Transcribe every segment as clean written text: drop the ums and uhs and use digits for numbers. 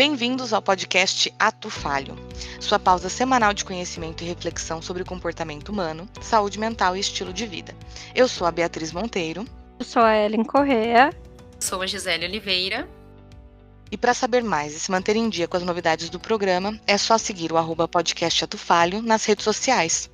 Bem-vindos ao podcast Ato Falho, sua pausa semanal de conhecimento e reflexão sobre o comportamento humano, saúde mental e estilo de vida. Eu sou a Beatriz Monteiro. Eu sou a Ellen Correa. Sou a Gisele Oliveira. E para saber mais e se manter em dia com as novidades do programa, é só seguir o @podcast Ato Falho nas redes sociais.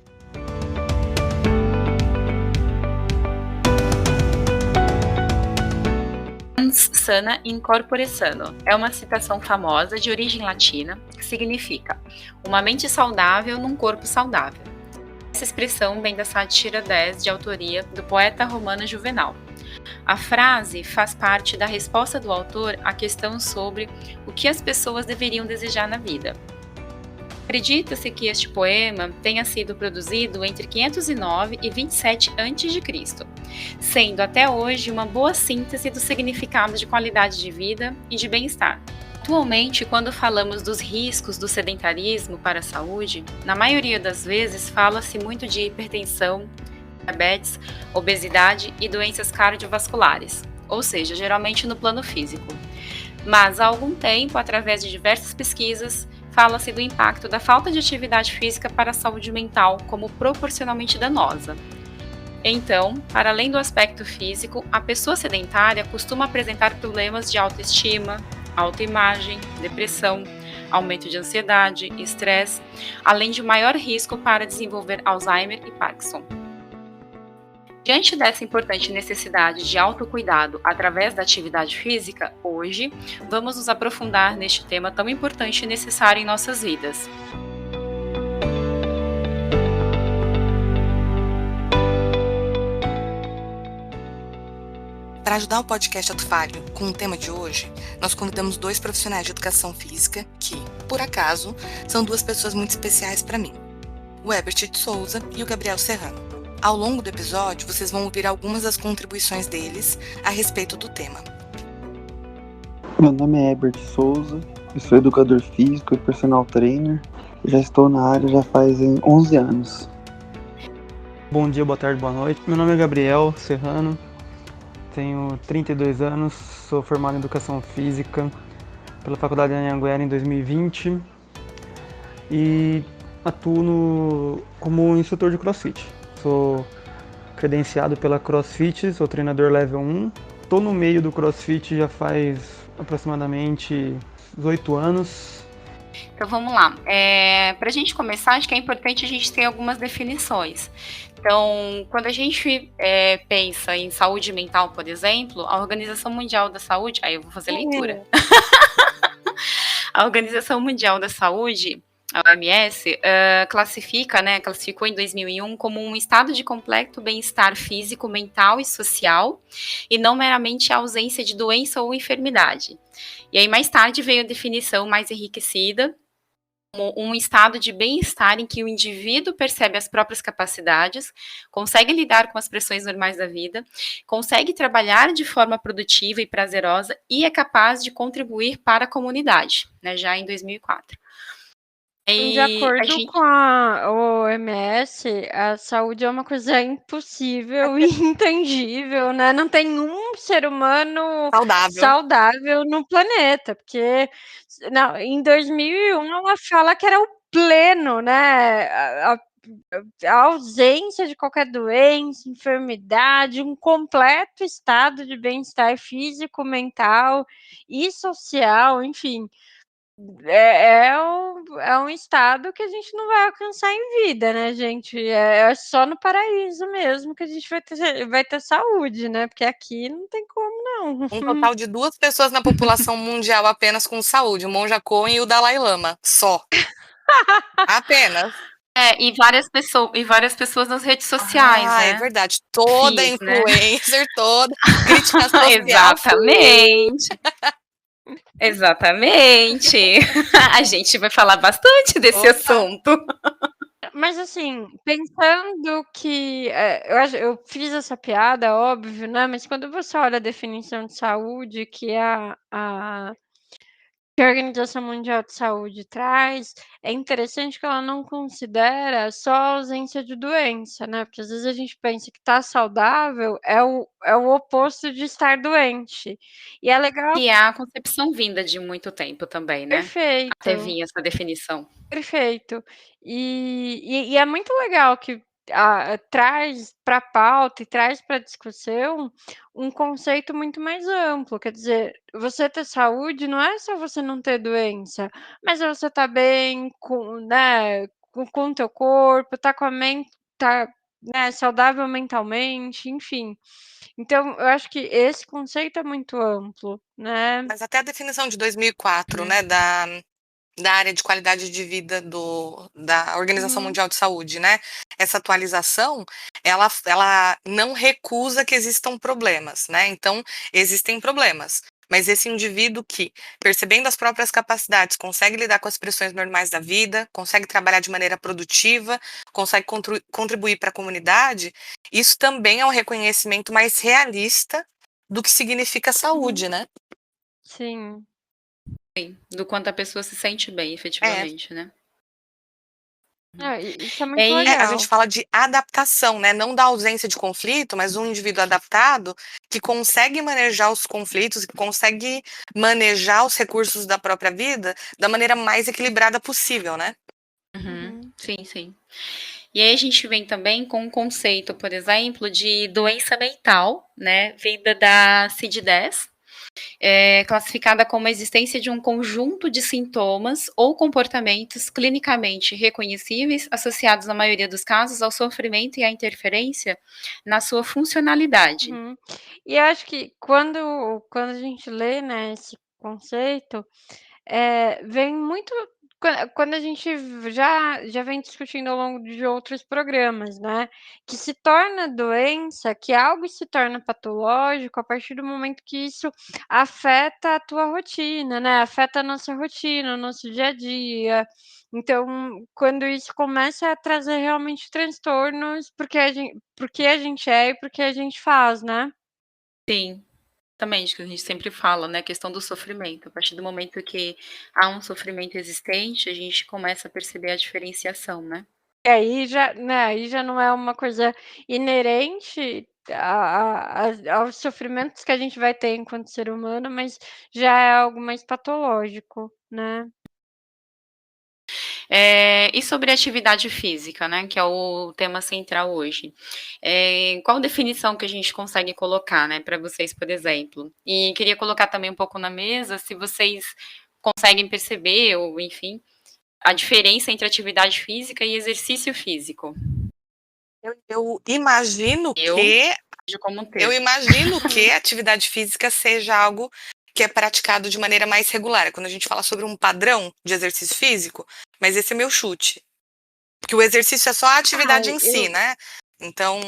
Sana in corpore sano é uma citação famosa de origem latina que significa uma mente saudável num corpo saudável. Essa expressão vem da Sátira 10, de autoria do poeta romano Juvenal. A frase faz parte da resposta do autor à questão sobre o que as pessoas deveriam desejar na vida. Acredita-se que este poema tenha sido produzido entre 509 e 27 a.C., sendo até hoje uma boa síntese do significado de qualidade de vida e de bem-estar. Atualmente, quando falamos dos riscos do sedentarismo para a saúde, na maioria das vezes fala-se muito de hipertensão, diabetes, obesidade e doenças cardiovasculares, ou seja, geralmente no plano físico. Mas há algum tempo, através de diversas pesquisas, fala-se do impacto da falta de atividade física para a saúde mental como proporcionalmente danosa. Então, para além do aspecto físico, a pessoa sedentária costuma apresentar problemas de autoestima, autoimagem, depressão, aumento de ansiedade, estresse, além de maior risco para desenvolver Alzheimer e Parkinson. Diante dessa importante necessidade de autocuidado através da atividade física, hoje vamos nos aprofundar neste tema tão importante e necessário em nossas vidas. Para ajudar o podcast Ato Falho com o tema de hoje, nós convidamos 2 profissionais de educação física que, por acaso, são 2 pessoas muito especiais para mim, o Herbert de Souza e o Gabriel Serrano. Ao longo do episódio, vocês vão ouvir algumas das contribuições deles a respeito do tema. Meu nome é Herbert Souza, eu sou educador físico e personal trainer. Já estou na área já faz 11 anos. Bom dia, boa tarde, boa noite. Meu nome é Gabriel Serrano, tenho 32 anos, sou formado em Educação Física pela Faculdade de Anhanguera em 2020 e atuo como instrutor de CrossFit. Sou credenciado pela CrossFit, sou treinador level 1. Estou no meio do CrossFit já faz aproximadamente 18 anos. Então vamos lá. Para a gente começar, acho que é importante a gente ter algumas definições. Então, quando a gente pensa em saúde mental, por exemplo, a Organização Mundial da Saúde... Aí eu vou fazer leitura. A Organização Mundial da Saúde, a OMS, classificou em 2001 como um estado de completo bem-estar físico, mental e social, e não meramente a ausência de doença ou enfermidade. E aí, mais tarde, veio a definição mais enriquecida, como um estado de bem-estar em que o indivíduo percebe as próprias capacidades, consegue lidar com as pressões normais da vida, consegue trabalhar de forma produtiva e prazerosa e é capaz de contribuir para a comunidade, né, já em 2004. De acordo com a OMS, a saúde é uma coisa impossível e intangível, né? Não tem um ser humano saudável no planeta, porque em 2001 ela fala que era o pleno, né? A ausência de qualquer doença, enfermidade, um completo estado de bem-estar físico, mental e social, enfim. É um estado que a gente não vai alcançar em vida, né, gente? É só no paraíso mesmo que a gente vai ter saúde, né? Porque aqui não tem como, não. Um total de 2 pessoas na população mundial apenas com saúde, o Monja Coen e o Dalai Lama, só. Apenas. E várias pessoas nas redes sociais, né? É verdade. Toda influencer, toda crítica social. Exatamente. Exatamente. A gente vai falar bastante desse assunto. Mas assim, pensando que eu fiz essa piada, óbvio, né? Mas quando você olha a definição de saúde, que é que a Organização Mundial de Saúde traz, é interessante que ela não considera só a ausência de doença, né, porque às vezes a gente pensa que estar saudável é o oposto de estar doente. E é legal. E é a concepção vinda de muito tempo também, né, até Perfeito. vir essa definição. Perfeito. E é muito legal que traz para a pauta e traz para a discussão um conceito muito mais amplo, quer dizer, você ter saúde não é só você não ter doença, mas é você estar bem com, né, com o teu corpo, tá com a mente, tá, né, saudável mentalmente, enfim. Então eu acho que esse conceito é muito amplo, né. Mas até a definição de 2004, né, da área de qualidade de vida da Organização Uhum, Mundial de Saúde, né? Essa atualização, ela não recusa que existam problemas, né? Então, existem problemas. Mas esse indivíduo que, percebendo as próprias capacidades, consegue lidar com as pressões normais da vida, consegue trabalhar de maneira produtiva, consegue contribuir para a comunidade, isso também é um reconhecimento mais realista do que significa uhum. saúde, né? Sim. Sim, do quanto a pessoa se sente bem É, efetivamente, né. Isso é muito E a gente legal. fala de adaptação, né? Não da ausência de conflito, mas um indivíduo adaptado que consegue manejar os conflitos, que consegue manejar os recursos da própria vida da maneira mais equilibrada possível, né? uhum, Uhum. sim, sim. E aí a gente vem também com um conceito, por exemplo, de doença mental, né, vinda da CID-10, classificada como a existência de um conjunto de sintomas ou comportamentos clinicamente reconhecíveis, associados, na maioria dos casos, ao sofrimento e à interferência na sua funcionalidade. Uhum. E acho que quando a gente lê, né, esse conceito, vem muito quando a gente já vem discutindo ao longo de outros programas, né, que se torna doença, que algo se torna patológico a partir do momento que isso afeta a tua rotina, né, afeta a nossa rotina, o nosso dia a dia. Então, quando isso começa a trazer realmente transtornos, porque a gente é e porque a gente faz, né. Sim, exatamente, que a gente sempre fala, né, a questão do sofrimento. A partir do momento que há um sofrimento existente, a gente começa a perceber a diferenciação, né. E aí já, né, aí já não é uma coisa inerente aos sofrimentos que a gente vai ter enquanto ser humano, mas já é algo mais patológico, né. E sobre atividade física, né, que é o tema central hoje. Qual definição que a gente consegue colocar, né, para vocês, por exemplo? E queria colocar também um pouco na mesa, se vocês conseguem perceber ou, enfim, a diferença entre atividade física e exercício físico. Eu imagino Eu que vejo como um eu termo. imagino que a atividade física seja algo que é praticado de maneira mais regular. Quando a gente fala sobre um padrão de exercício físico, mas esse é meu chute. Porque o exercício é só a atividade Ai, em si, eu né? Então,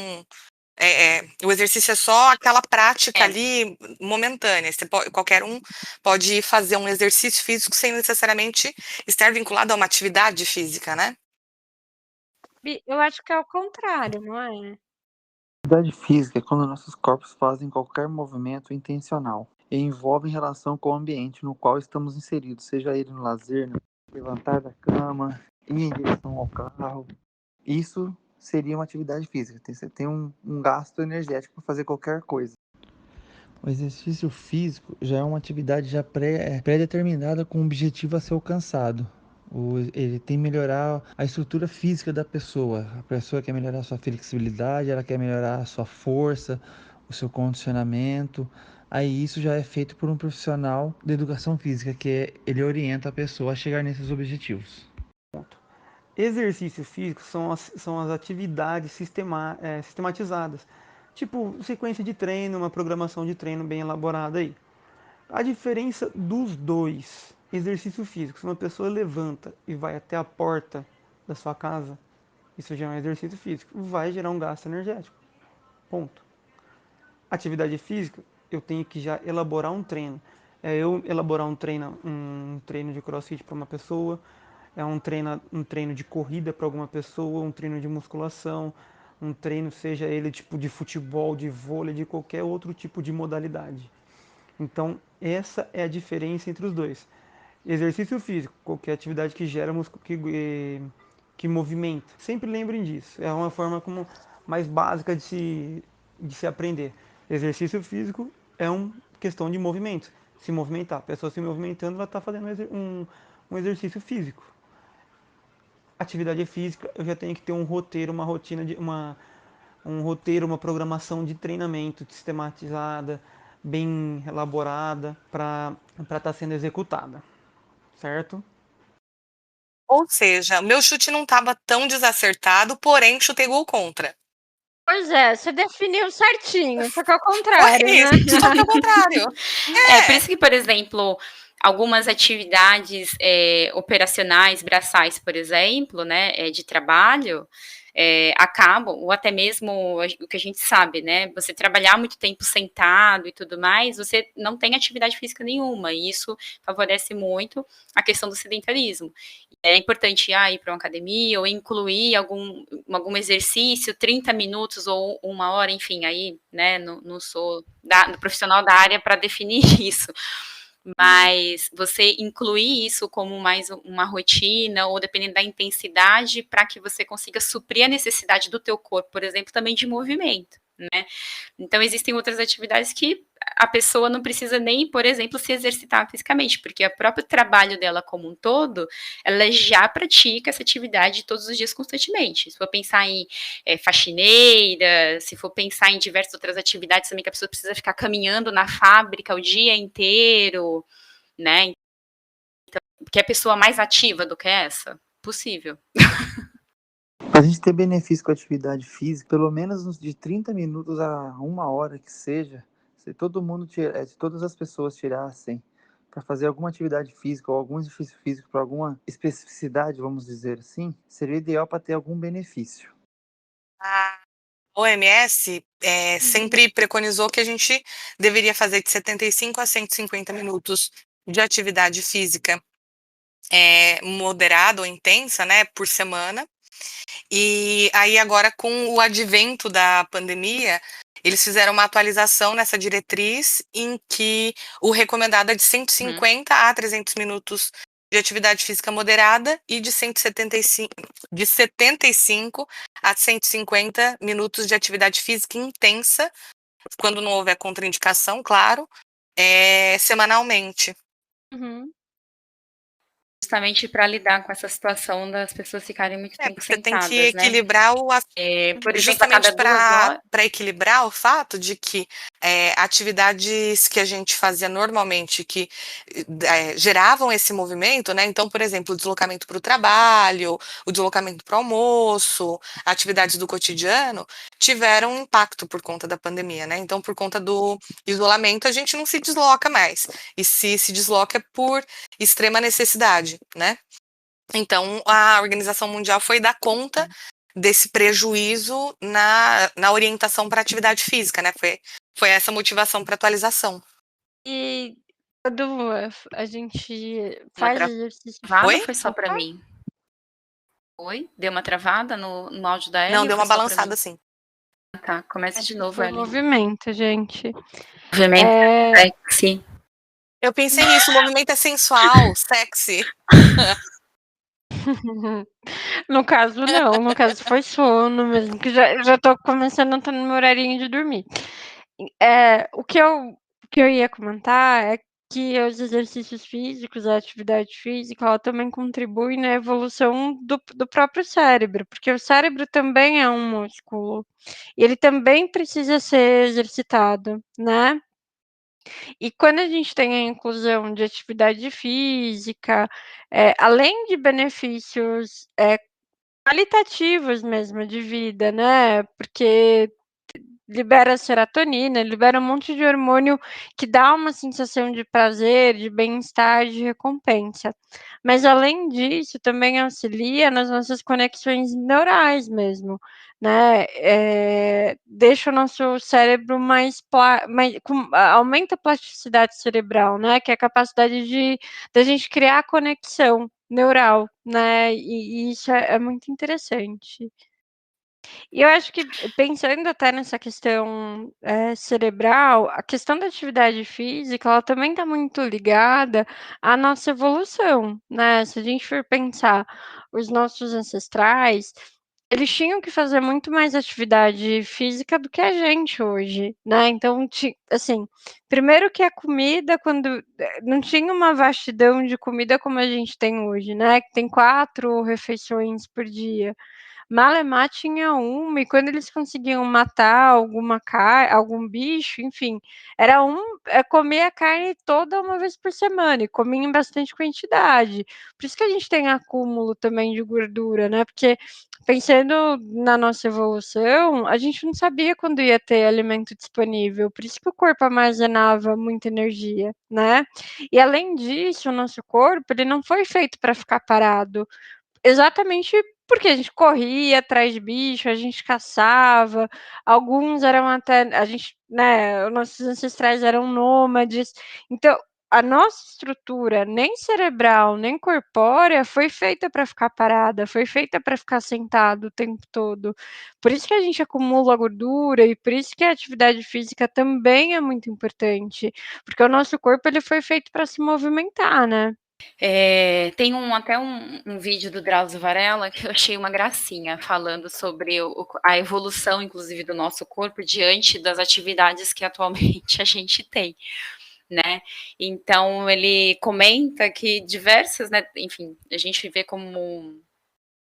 o exercício é só aquela prática É, ali momentânea. Qualquer um pode fazer um exercício físico sem necessariamente estar vinculado a uma atividade física, né? eu acho que é o contrário, não é? Atividade física é quando nossos corpos fazem qualquer movimento intencional e envolve relação com o ambiente no qual estamos inseridos, seja ele no lazer, no levantar da cama, ir em direção ao carro. Isso seria uma atividade física. Você tem um gasto energético para fazer qualquer coisa. O exercício físico já é uma atividade já pré-determinada com um objetivo a ser alcançado. Ele tem que melhorar a estrutura física da pessoa. A pessoa quer melhorar a sua flexibilidade, ela quer melhorar a sua força, o seu condicionamento. Aí isso já é feito por um profissional da educação física, ele orienta a pessoa a chegar nesses objetivos. Exercício físico são as atividades sistematizadas, tipo sequência de treino, uma programação de treino bem elaborada aí. A diferença dos dois, exercício físico, se uma pessoa levanta e vai até a porta da sua casa, isso já é um exercício físico, vai gerar um gasto energético, ponto. Atividade física, eu tenho que já elaborar um treino. Eu elaborar um treino de crossfit para uma pessoa, um treino de corrida para alguma pessoa, um treino de musculação, um treino, seja ele tipo de futebol, de vôlei, de qualquer outro tipo de modalidade. Então, essa é a diferença entre os dois. Exercício físico, qualquer atividade que gera que movimenta. Sempre lembrem disso. É uma forma como mais básica de se aprender. Exercício físico é uma questão de movimento. Se movimentar. A pessoa se movimentando, ela está fazendo um exercício físico. Atividade física, eu já tenho que ter um roteiro, uma rotina um roteiro, uma programação de treinamento sistematizada, bem elaborada para estar sendo executada, certo? Ou seja, o meu chute não estava tão desacertado, porém chutei gol contra. Pois é, você definiu certinho, só que ao contrário, Foi isso, né? só que ao contrário. Por isso que, por exemplo, algumas atividades operacionais, braçais, por exemplo, né, de trabalho, acabam, ou até mesmo o que a gente sabe, né, você trabalhar muito tempo sentado e tudo mais, você não tem atividade física nenhuma, e isso favorece muito a questão do sedentarismo. É importante ir para uma academia ou incluir algum exercício, 30 minutos ou 1 hora, enfim, aí, né, não sou profissional da área para definir isso, mas você incluir isso como mais uma rotina, ou dependendo da intensidade, para que você consiga suprir a necessidade do teu corpo, por exemplo, também de movimento, né? Então, existem outras atividades que a pessoa não precisa nem, por exemplo, se exercitar fisicamente, porque o próprio trabalho dela como um todo, ela já pratica essa atividade todos os dias constantemente. Se for pensar em faxineira, se for pensar em diversas outras atividades também que a pessoa precisa ficar caminhando na fábrica o dia inteiro, né? Então, que a pessoa mais ativa do que essa? Possível. Para a gente ter benefício com a atividade física, pelo menos uns de 30 minutos a 1 hora que seja, se todo mundo se todas as pessoas tirassem para fazer alguma atividade física ou algum exercício físico para alguma especificidade, vamos dizer assim, seria ideal para ter algum benefício. A OMS sempre preconizou que a gente deveria fazer de 75 a 150 minutos de atividade física moderada ou intensa, né, por semana. E aí agora com o advento da pandemia, eles fizeram uma atualização nessa diretriz em que o recomendado é de 150 a 300 minutos de atividade física moderada e de 75 a 150 minutos de atividade física intensa, quando não houver contraindicação, claro, semanalmente. Uhum. Justamente para lidar com essa situação das pessoas ficarem muito tempo Porque você tem que sentadas, né? equilibrar Por exemplo, a justamente cada 2 horas. para equilibrar o fato de que atividades que a gente fazia normalmente que geravam esse movimento, né? Então, por exemplo, o deslocamento para o trabalho, o deslocamento para o almoço, atividades do cotidiano, tiveram impacto por conta da pandemia, né? Então, por conta do isolamento, a gente não se desloca mais. E se desloca é por extrema necessidade, né? Então, a Organização Mundial foi dar conta desse prejuízo na orientação para atividade física, né? Foi essa motivação para atualização. E quando a gente faz exercício Travada ou Oi? foi só para mim? Oi? Deu uma travada no áudio da Ellie? Não, Ou deu foi uma só pra balançada mim? assim. Tá, comece de novo, foi Ellie. movimento, gente. Movimento sexy. Eu pensei nisso, o movimento é sensual, sexy. No caso, não. No caso, foi sono mesmo, que já tô começando a estar no meu horarinho de dormir. O que eu ia comentar é que os exercícios físicos, a atividade física, ela também contribui na evolução do próprio cérebro, porque o cérebro também é um músculo, e ele também precisa ser exercitado, né? E quando a gente tem a inclusão de atividade física, além de benefícios, qualitativos mesmo de vida, né, porque libera serotonina, libera um monte de hormônio que dá uma sensação de prazer, de bem-estar, de recompensa. Mas além disso, também auxilia nas nossas conexões neurais mesmo, né? Deixa o nosso cérebro aumenta a plasticidade cerebral, né? Que é a capacidade de da gente criar conexão neural, né? E isso é muito interessante. E eu acho que pensando até nessa questão, cerebral, a questão da atividade física, ela também está muito ligada à nossa evolução, né. Se a gente for pensar, os nossos ancestrais, eles tinham que fazer muito mais atividade física do que a gente hoje, né. Então assim, primeiro que a comida quando não tinha uma vastidão de comida como a gente tem hoje, né, que tem 4 refeições por dia. Malemar tinha uma, e quando eles conseguiam matar algum bicho, enfim, era comer a carne toda uma vez por semana, e comia em bastante quantidade. Por isso que a gente tem acúmulo também de gordura, né, porque pensando na nossa evolução, a gente não sabia quando ia ter alimento disponível, por isso que o corpo armazenava muita energia, né. E além disso, o nosso corpo, ele não foi feito para ficar parado. Exatamente porque a gente corria atrás de bicho, a gente caçava, alguns eram até a gente, né, os nossos ancestrais eram nômades, então a nossa estrutura, nem cerebral, nem corpórea, foi feita para ficar parada, foi feita para ficar sentado o tempo todo. Por isso que a gente acumula gordura e por isso que a atividade física também é muito importante, porque o nosso corpo ele foi feito para se movimentar, né. Tem até um vídeo do Drauzio Varela que eu achei uma gracinha, falando sobre a evolução, inclusive, do nosso corpo diante das atividades que atualmente a gente tem, né? Então, ele comenta que diversas, né, enfim, a gente vê como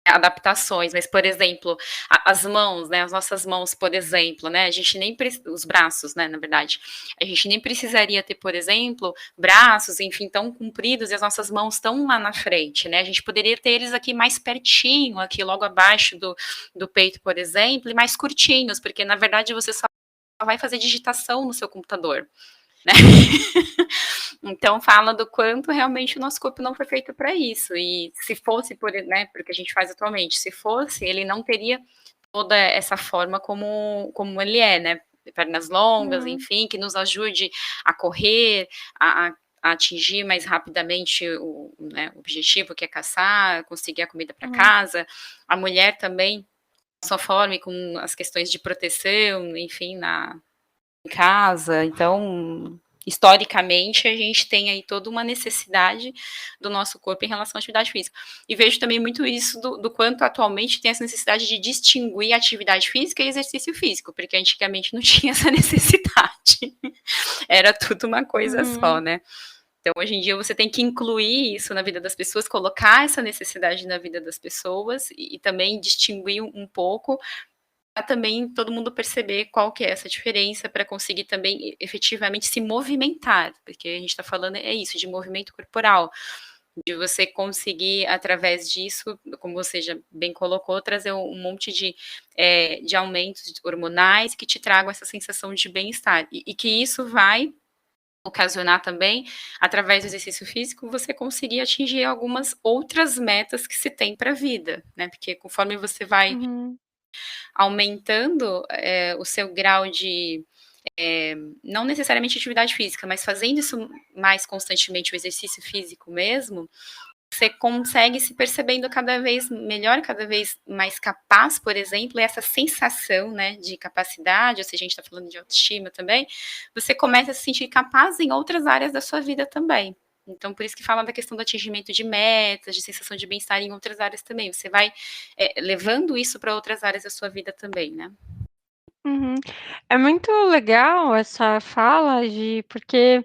adaptações, mas, por exemplo, as mãos, né, as nossas mãos, por exemplo, né, a gente nem os braços, né, na verdade, a gente nem precisaria ter, por exemplo, braços, enfim, tão compridos e as nossas mãos estão lá na frente, né, a gente poderia ter eles aqui mais pertinho, aqui logo abaixo do peito, por exemplo, e mais curtinhos, porque, na verdade, você só vai fazer digitação no seu computador, né? Então fala do quanto realmente o nosso corpo não foi feito para isso. E se fosse né, porque a gente faz atualmente, se fosse, ele não teria toda essa forma como ele é, né? Pernas longas, enfim, que nos ajude a correr, a atingir mais rapidamente né, o objetivo que é caçar, conseguir a comida para casa. A mulher também, sua forma, com as questões de proteção, enfim, em casa. Então, historicamente, a gente tem aí toda uma necessidade do nosso corpo em relação à atividade física. E vejo também muito isso do quanto atualmente tem essa necessidade de distinguir atividade física e exercício físico, porque antigamente não tinha essa necessidade. Era tudo uma coisa só, né? Então, hoje em dia, você tem que incluir isso na vida das pessoas, colocar essa necessidade na vida das pessoas e também distinguir um pouco para também todo mundo perceber qual que é essa diferença para conseguir também efetivamente se movimentar, porque a gente está falando é isso, de movimento corporal, de você conseguir através disso, como você já bem colocou, trazer um monte de aumentos hormonais que te tragam essa sensação de bem-estar, e que isso vai ocasionar também, através do exercício físico, você conseguir atingir algumas outras metas que se tem para a vida, né, porque conforme você vai aumentando o seu grau de, não necessariamente atividade física, mas fazendo isso mais constantemente, o exercício físico mesmo, você consegue se percebendo cada vez melhor, cada vez mais capaz, por exemplo, e essa sensação, né, de capacidade, ou seja, a gente está falando de autoestima também, você começa a se sentir capaz em outras áreas da sua vida também. Então, por isso que fala da questão do atingimento de metas, de sensação de bem-estar em outras áreas também. Você vai levando isso para outras áreas da sua vida também, né? É muito legal essa fala, porque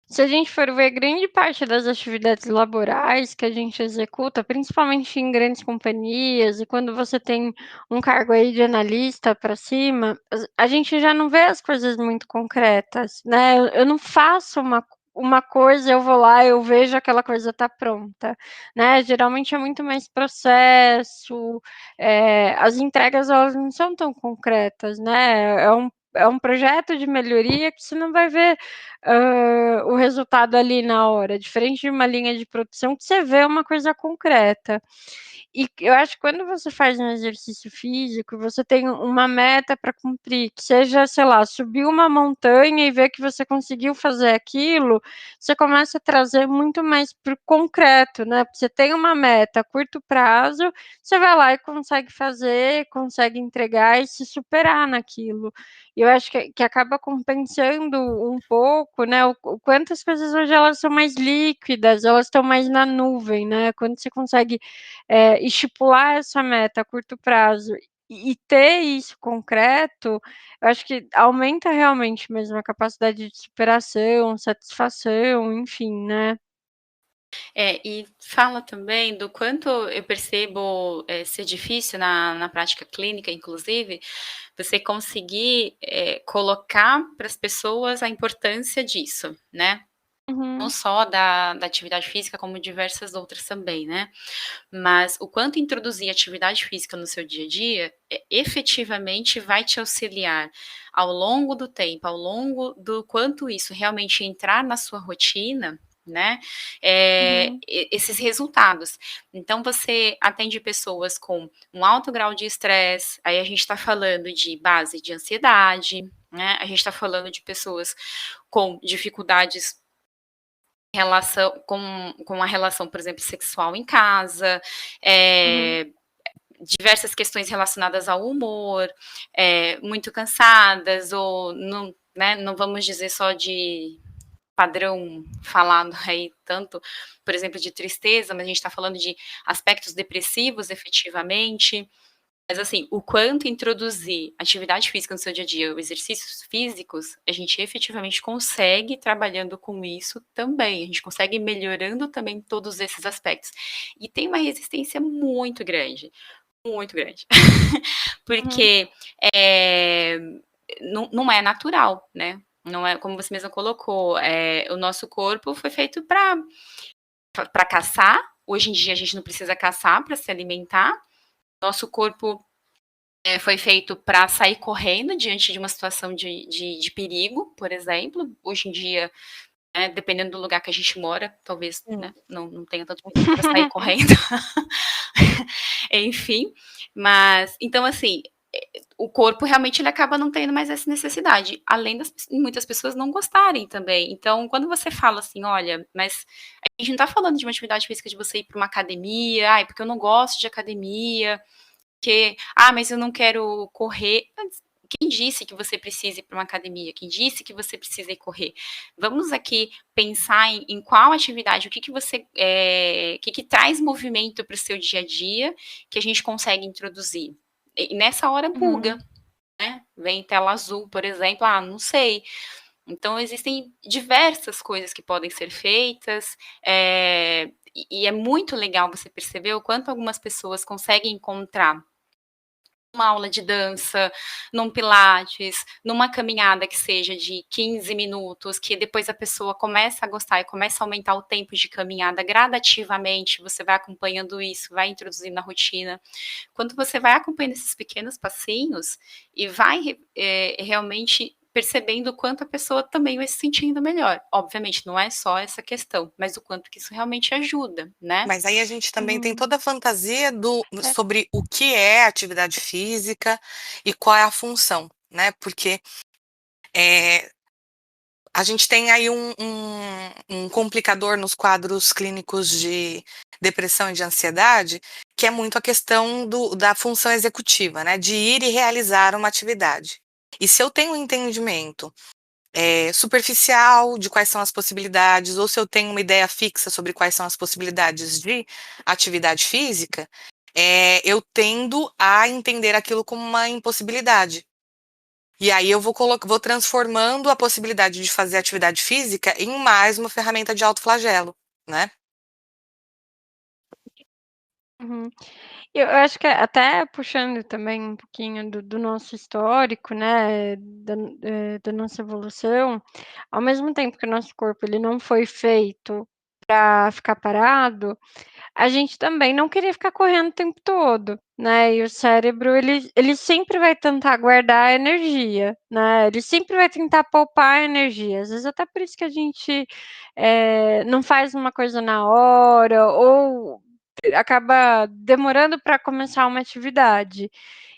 se a gente for ver grande parte das atividades laborais que a gente executa, principalmente em grandes companhias, e quando você tem um cargo aí de analista para cima, a gente já não vê as coisas muito concretas, né? Eu não faço uma coisa, eu vou lá, eu vejo aquela coisa tá pronta, né? Geralmente é muito mais processo, as entregas elas não são tão concretas, né? É um projeto de melhoria que você não vai ver o resultado ali na hora, diferente de uma linha de produção que você vê uma coisa concreta. E eu acho que quando você faz um exercício físico, você tem uma meta para cumprir, que seja, sei lá, subir uma montanha e ver que você conseguiu fazer aquilo, você começa a trazer muito mais para o concreto, né? Porque você tem uma meta a curto prazo, você vai lá e consegue fazer, consegue entregar e se superar naquilo. E eu acho que acaba compensando um pouco, né? O quanto as coisas hoje elas são mais líquidas, elas estão mais na nuvem, né? Quando você consegue estipular essa meta a curto prazo e ter isso concreto, eu acho que aumenta realmente mesmo a capacidade de superação, satisfação, enfim, né? E fala também do quanto eu percebo ser difícil na prática clínica, inclusive, você conseguir colocar para as pessoas a importância disso, né? Não só da atividade física, como diversas outras também, né? Mas o quanto introduzir atividade física no seu dia a dia efetivamente vai te auxiliar ao longo do tempo, ao longo do quanto isso realmente entrar na sua rotina, né? Esses resultados. Então, você atende pessoas com um alto grau de estresse, aí a gente está falando de base de ansiedade, né? A gente está falando de pessoas com dificuldades relação com a relação, por exemplo, sexual em casa, diversas questões relacionadas ao humor, muito cansadas, ou não, né, não vamos dizer só de padrão falado aí tanto, por exemplo, de tristeza, mas a gente está falando de aspectos depressivos efetivamente. Mas assim, o quanto introduzir atividade física no seu dia a dia, exercícios físicos, a gente efetivamente consegue trabalhando com isso também, a gente consegue melhorando também todos esses aspectos. E tem uma resistência muito grande, porque não é natural, né? Não é, como você mesma colocou, o nosso corpo foi feito para caçar. Hoje em dia a gente não precisa caçar para se alimentar. Nosso corpo foi feito para sair correndo diante de uma situação de perigo, por exemplo. Hoje em dia, dependendo do lugar que a gente mora, talvez né, não tenha tanto perigo para sair correndo. Enfim, mas, então, assim, o corpo realmente ele acaba não tendo mais essa necessidade, além das muitas pessoas não gostarem também. Então, quando você fala assim, olha, mas a gente não está falando de uma atividade física de você ir para uma academia, porque eu não gosto de academia, mas eu não quero correr. Quem disse que você precisa ir para uma academia? Quem disse que você precisa ir correr? Vamos aqui pensar em qual atividade, o que você, que traz movimento para o seu dia a dia, que a gente consegue introduzir. E nessa hora buga, né? Vem tela azul, por exemplo, não sei. Então, existem diversas coisas que podem ser feitas, e é muito legal você perceber o quanto algumas pessoas conseguem encontrar uma aula de dança, num pilates, numa caminhada que seja de 15 minutos, que depois a pessoa começa a gostar e começa a aumentar o tempo de caminhada gradativamente, você vai acompanhando isso, vai introduzindo na rotina. Quando você vai acompanhando esses pequenos passinhos e vai realmente percebendo o quanto a pessoa também vai se sentindo melhor. Obviamente, não é só essa questão, mas o quanto que isso realmente ajuda, né? Mas aí a gente também tem toda a fantasia sobre o que é atividade física e qual é a função, né? Porque a gente tem aí um complicador nos quadros clínicos de depressão e de ansiedade, que é muito a questão da função executiva, né? De ir e realizar uma atividade. E se eu tenho um entendimento superficial de quais são as possibilidades, ou se eu tenho uma ideia fixa sobre quais são as possibilidades de atividade física, eu tendo a entender aquilo como uma impossibilidade. E aí eu vou transformando a possibilidade de fazer atividade física em mais uma ferramenta de autoflagelo, né? Eu acho que até puxando também um pouquinho do nosso histórico, né, da nossa evolução, ao mesmo tempo que o nosso corpo ele não foi feito para ficar parado, a gente também não queria ficar correndo o tempo todo, né, e o cérebro ele sempre vai tentar guardar energia, né, ele sempre vai tentar poupar energia, às vezes até por isso que a gente não faz uma coisa na hora, ou acaba demorando para começar uma atividade.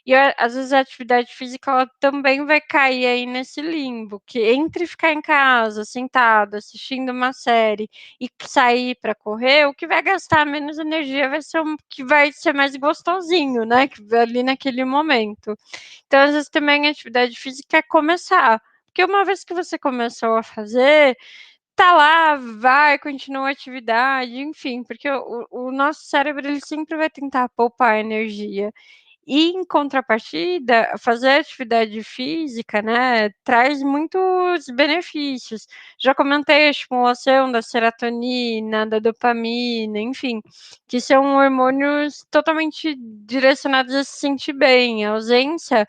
E às vezes a atividade física ela também vai cair aí nesse limbo, que entre ficar em casa, sentado, assistindo uma série e sair para correr, o que vai gastar menos energia vai ser o que vai ser mais gostosinho, né? Ali naquele momento. Então, às vezes, também a atividade física é começar. Porque uma vez que você começou a fazer, tá lá, vai, continua a atividade, enfim, porque o nosso cérebro ele sempre vai tentar poupar energia. E em contrapartida, fazer atividade física, né, traz muitos benefícios. Já comentei a estimulação da serotonina, da dopamina, enfim, que são hormônios totalmente direcionados a se sentir bem. A ausência,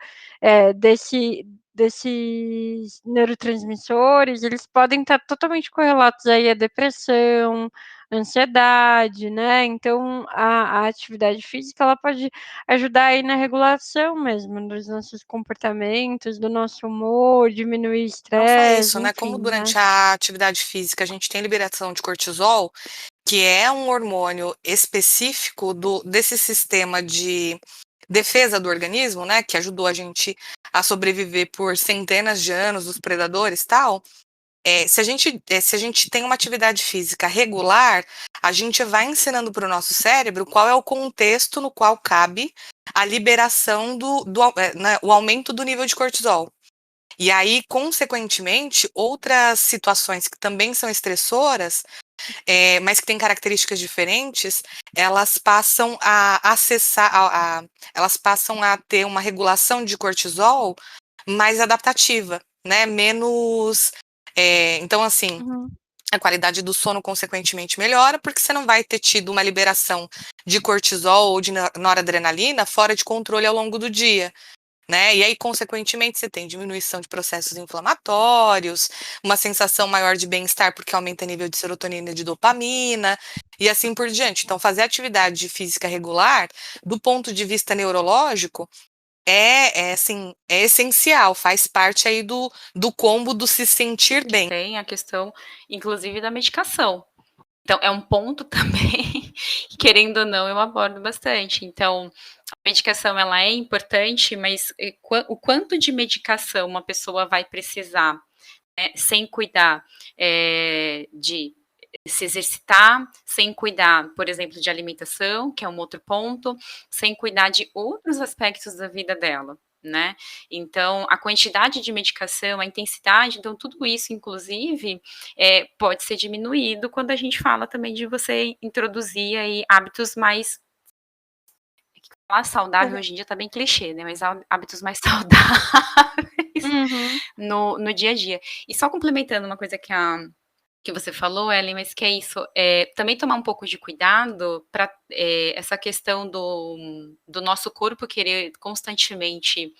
desses neurotransmissores, eles podem estar totalmente correlatos aí à depressão, ansiedade, né, então a atividade física ela pode ajudar aí na regulação mesmo dos nossos comportamentos, do nosso humor, diminuir o Não só estresse, isso, né, como enfim, né. durante a atividade física a gente tem liberação de cortisol, que é um hormônio específico desse sistema de defesa do organismo, né, que ajudou a gente a sobreviver por centenas de anos dos predadores, tal. Se a gente tem uma atividade física regular, a gente vai ensinando para o nosso cérebro qual é o contexto no qual cabe a liberação né, o aumento do nível de cortisol. E aí, consequentemente, outras situações que também são estressoras, mas que têm características diferentes, elas passam a acessar, elas passam a ter uma regulação de cortisol mais adaptativa, né? Menos. Então, assim, Uhum. a qualidade do sono, consequentemente, melhora, porque você não vai ter tido uma liberação de cortisol ou de noradrenalina fora de controle ao longo do dia. Né? E aí, consequentemente, você tem diminuição de processos inflamatórios, uma sensação maior de bem-estar, porque aumenta o nível de serotonina e de dopamina, e assim por diante. Então, fazer atividade física regular, do ponto de vista neurológico, assim, é essencial, faz parte aí do combo do se sentir bem. Tem a questão, inclusive, da medicação. Então, é um ponto também, que, querendo ou não, eu abordo bastante. Então, a medicação, ela é importante, mas o quanto de medicação uma pessoa vai precisar, né, sem cuidar de se exercitar, sem cuidar, por exemplo, de alimentação, que é um outro ponto, sem cuidar de outros aspectos da vida dela, né? Então, a quantidade de medicação, a intensidade, então, tudo isso, inclusive, pode ser diminuído quando a gente fala também de você introduzir aí hábitos mais. Falar saudável hoje em dia tá bem clichê, né? Mas hábitos mais saudáveis Uhum. no dia a dia. E só complementando uma coisa que você falou, Ellen, mas que é isso, também tomar um pouco de cuidado para essa questão do nosso corpo querer constantemente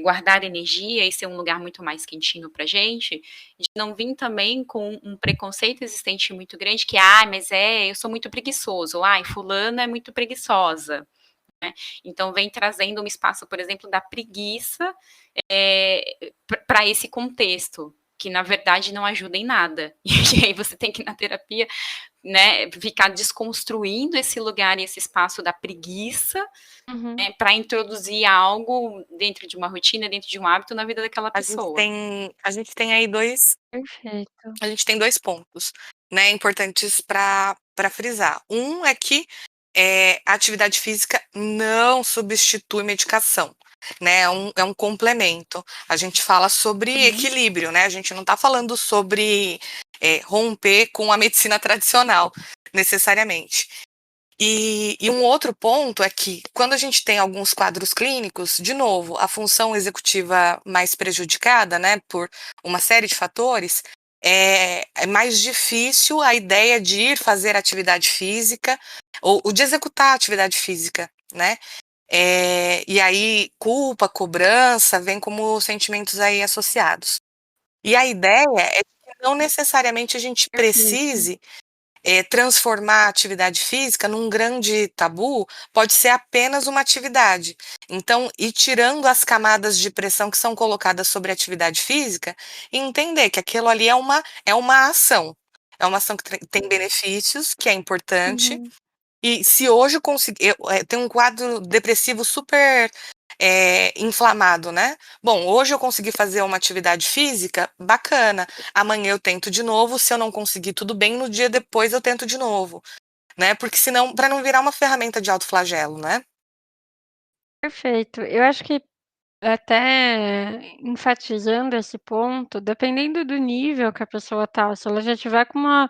guardar energia e ser um lugar muito mais quentinho pra gente, de não vir também com um preconceito existente muito grande, que, mas eu sou muito preguiçoso, fulana é muito preguiçosa, né? Então vem trazendo um espaço, por exemplo, da preguiça para esse contexto, que na verdade não ajuda em nada. E aí você tem que ir na terapia, né, ficar desconstruindo esse lugar e esse espaço da preguiça, Uhum. para introduzir algo dentro de uma rotina, dentro de um hábito na vida daquela pessoa. A gente tem aí Perfeito. a gente tem dois pontos, né, importantes para frisar. Um é que a atividade física não substitui medicação, né? É um complemento. A gente fala sobre equilíbrio, né? A gente não está falando sobre romper com a medicina tradicional, necessariamente. E um outro ponto é que, quando a gente tem alguns quadros clínicos, de novo, a função executiva mais prejudicada, né, por uma série de fatores, é mais difícil a ideia de ir fazer atividade física ou de executar atividade física, né? E aí, culpa, cobrança, vem como sentimentos aí associados. E a ideia é que não necessariamente a gente Perfeito. precise transformar a atividade física num grande tabu, pode ser apenas uma atividade. Então, ir tirando as camadas de pressão que são colocadas sobre a atividade física e entender que aquilo ali é uma ação. É uma ação que tem benefícios, que é importante, Uhum. E se hoje eu conseguir, eu tenho um quadro depressivo super inflamado, né? Bom, hoje eu consegui fazer uma atividade física bacana. Amanhã eu tento de novo. Se eu não conseguir, tudo bem. No dia depois eu tento de novo, né? Porque senão, para não virar uma ferramenta de autoflagelo, né? Perfeito. Eu acho que até enfatizando esse ponto, dependendo do nível que a pessoa tá, se ela já tiver com uma,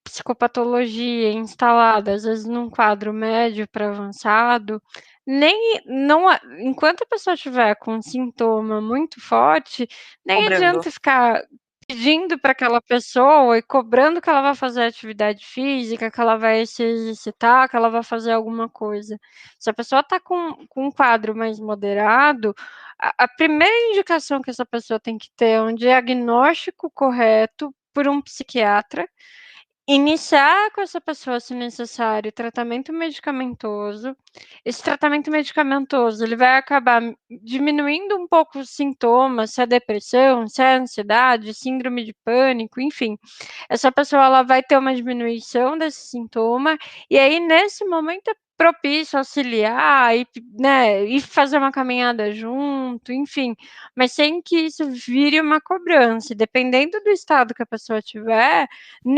psicopatologia instalada, às vezes num quadro médio para avançado, nem não a enquanto a pessoa estiver com um sintoma muito forte, nem Cobrando. adianta ficar pedindo para aquela pessoa e cobrando que ela vai fazer atividade física, que ela vai se exercitar, que ela vai fazer alguma coisa. Se a pessoa está com um quadro mais moderado, a primeira indicação que essa pessoa tem que ter é um diagnóstico correto por um psiquiatra, iniciar com essa pessoa, se necessário, tratamento medicamentoso. Esse tratamento medicamentoso, ele vai acabar diminuindo um pouco os sintomas, se é depressão, se é ansiedade, síndrome de pânico, enfim. Essa pessoa ela vai ter uma diminuição desse sintoma, e aí nesse momento é propício auxiliar e, né, e fazer uma caminhada junto, enfim, mas sem que isso vire uma cobrança. E dependendo do estado que a pessoa tiver,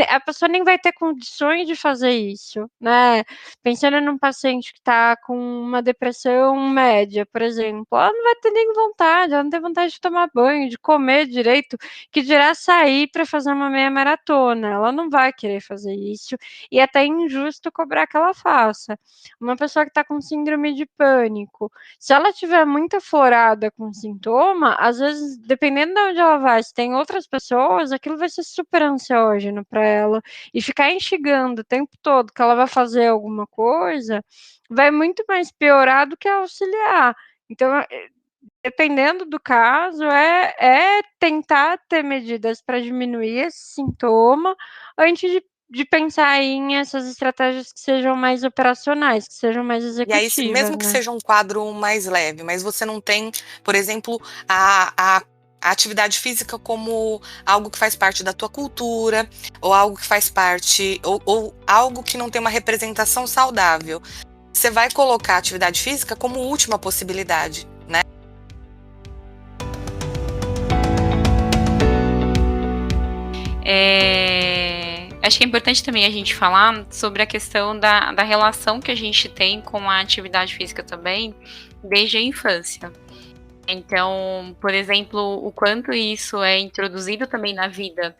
a pessoa nem vai ter condições de fazer isso, né? Pensando num paciente que está com uma depressão média, por exemplo, ela não vai ter nem vontade, ela não tem vontade de tomar banho, de comer direito, que dirá sair para fazer uma meia maratona. Ela não vai querer fazer isso e é até injusto cobrar que ela faça. Uma pessoa que está com síndrome de pânico, se ela tiver muito aflorada com sintoma, às vezes, dependendo de onde ela vai, se tem outras pessoas, aquilo vai ser super ansiógeno para ela. E ficar instigando o tempo todo que ela vai fazer alguma coisa, vai muito mais piorar do que auxiliar. Então, dependendo do caso, é tentar ter medidas para diminuir esse sintoma antes de pensar em essas estratégias que sejam mais operacionais, que sejam mais E aí, executivas, mesmo que né. seja um quadro mais leve, mas você não tem, por exemplo, a atividade física como algo que faz parte da tua cultura, ou algo que faz parte, ou algo que não tem uma representação saudável. Você vai colocar a atividade física como última possibilidade, né? Acho que é importante também a gente falar sobre a questão da relação que a gente tem com a atividade física também, desde a infância. Então, por exemplo, o quanto isso é introduzido também na vida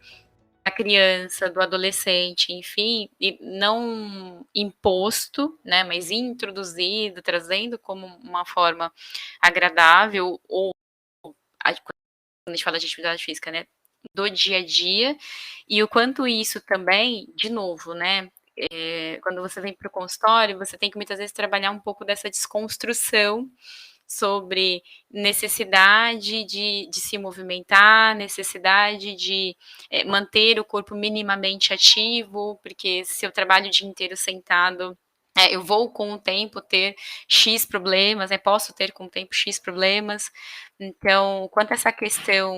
da criança, do adolescente, enfim, e não imposto, né, mas introduzido, trazendo como uma forma agradável, ou quando a gente fala de atividade física, né, do dia a dia, e o quanto isso também, de novo, né, quando você vem para o consultório, você tem que muitas vezes trabalhar um pouco dessa desconstrução sobre necessidade de se movimentar, necessidade de manter o corpo minimamente ativo, porque se eu trabalho o dia inteiro sentado, eu vou com o tempo ter X problemas, posso ter com o tempo X problemas. Então, quanto a essa questão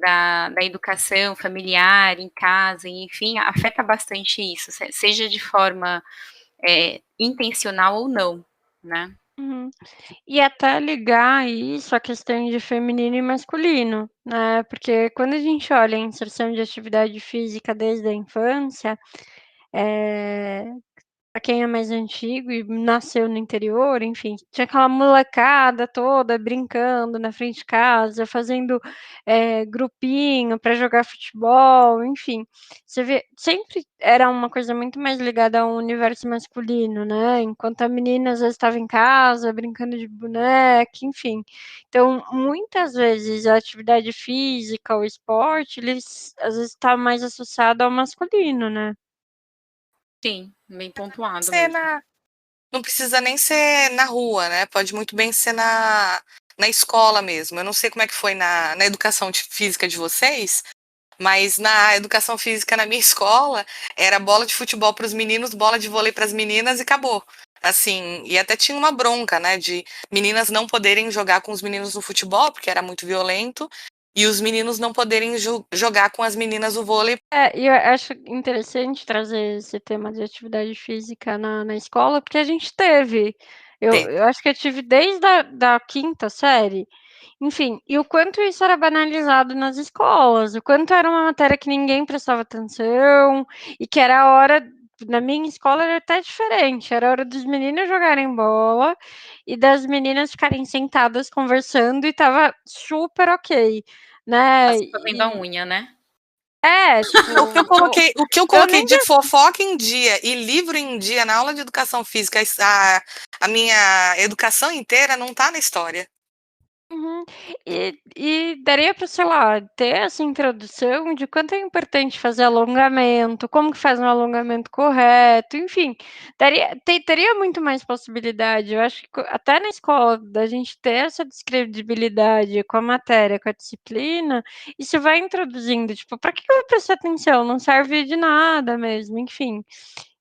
da educação familiar, em casa, enfim, afeta bastante isso, seja de forma intencional ou não, né? Uhum. E até ligar isso à questão de feminino e masculino, né, porque quando a gente olha a inserção de atividade física desde a infância, eh, pra quem é mais antigo e nasceu no interior, enfim, tinha aquela molecada toda brincando na frente de casa, fazendo, grupinho para jogar futebol, enfim. Você vê, sempre era uma coisa muito mais ligada ao universo masculino, né, enquanto a menina às vezes estava em casa brincando de boneca, enfim. Então, muitas vezes a atividade física, o esporte, eles às vezes está mais associado ao masculino, né. Sim, bem pontuado Ser mesmo. na, não precisa nem ser na rua, né? Pode muito bem ser na escola mesmo. Eu não sei como é que foi na educação física de vocês, mas na educação física na minha escola era bola de futebol para os meninos, bola de vôlei para as meninas e acabou. Assim, e até tinha uma bronca, né, de meninas não poderem jogar com os meninos no futebol porque era muito violento e os meninos não poderem jogar com as meninas o vôlei. E eu acho interessante trazer esse tema de atividade física na escola, porque a gente teve. Eu acho que eu tive desde da quinta série. Enfim, e o quanto isso era banalizado nas escolas, o quanto era uma matéria que ninguém prestava atenção, e que era a hora. Na minha escola era até diferente, era a hora dos meninos jogarem bola e das meninas ficarem sentadas conversando e tava super ok, né? Fazendo a unha, né? Tipo. O que eu coloquei de fofoca em dia e livro em dia na aula de educação física, a minha educação inteira não tá na história. Uhum. E daria para, sei lá, ter essa introdução de quanto é importante fazer alongamento, como que faz um alongamento correto, enfim, teria muito mais possibilidade. Eu acho que até na escola, da gente ter essa descredibilidade com a matéria, com a disciplina, isso vai introduzindo, tipo, para que eu vou prestar atenção? Não serve de nada mesmo, enfim.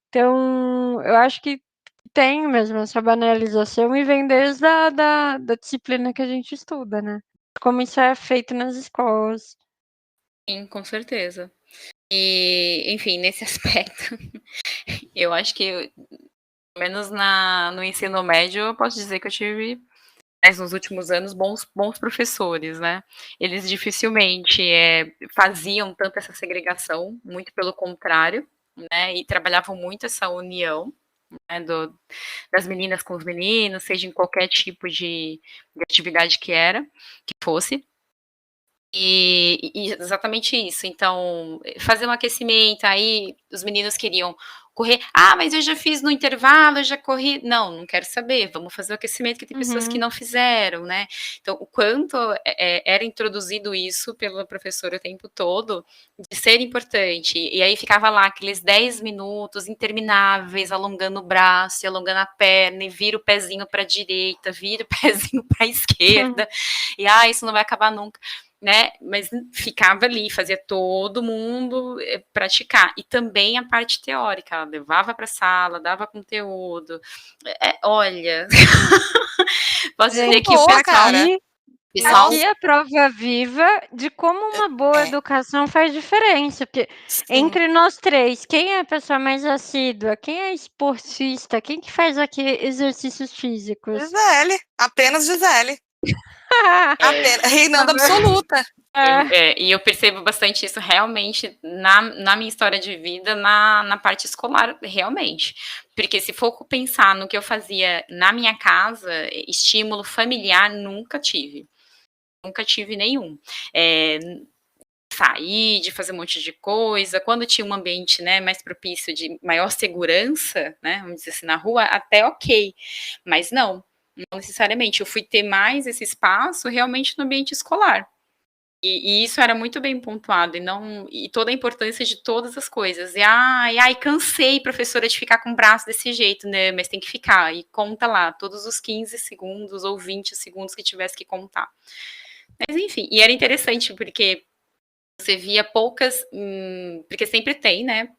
Então, eu acho que tem mesmo essa banalização e vem desde da disciplina que a gente estuda, né? Como isso é feito nas escolas. Sim, com certeza. E, enfim, nesse aspecto, eu acho que, pelo menos no ensino médio, eu posso dizer que eu tive, nos últimos anos, bons professores, né? Eles dificilmente faziam tanto essa segregação, muito pelo contrário, né? E trabalhavam muito essa união, né, das meninas com os meninos, seja em qualquer tipo de atividade que fosse. E exatamente isso. Então, fazer um aquecimento, aí os meninos queriam correr. Ah, mas eu já fiz no intervalo, eu já corri. Não quero saber. Vamos fazer o aquecimento, que tem pessoas que não fizeram, né? Então, o quanto era introduzido isso pela professora o tempo todo, de ser importante. E aí ficava lá aqueles 10 minutos intermináveis, alongando o braço, alongando a perna, e vira o pezinho para a direita, vira o pezinho para a esquerda. E isso não vai acabar nunca. Né, mas ficava ali, fazia todo mundo praticar, e também a parte teórica, ela levava para a sala, dava conteúdo, olha, posso dizer que o pessoal... Aqui é prova viva de como uma boa educação faz diferença, porque entre nós três, quem é a pessoa mais assídua, quem é esportista, quem que faz aqui exercícios físicos? Gisele, apenas Gisele. Reinando absoluta. E eu percebo bastante isso realmente na minha história de vida, na parte escolar, realmente. Porque se for pensar no que eu fazia na minha casa, estímulo familiar nunca tive. Nunca tive nenhum. Sair, de fazer um monte de coisa, quando tinha um ambiente, né, mais propício de maior segurança, né, vamos dizer assim, na rua, até ok, mas não necessariamente, eu fui ter mais esse espaço realmente no ambiente escolar, e isso era muito bem pontuado, e toda a importância de todas as coisas, cansei, professora, de ficar com o braço desse jeito, né, mas tem que ficar, e conta lá, todos os 15 segundos ou 20 segundos que tivesse que contar. Mas enfim, e era interessante, porque você via poucas, porque sempre tem, né,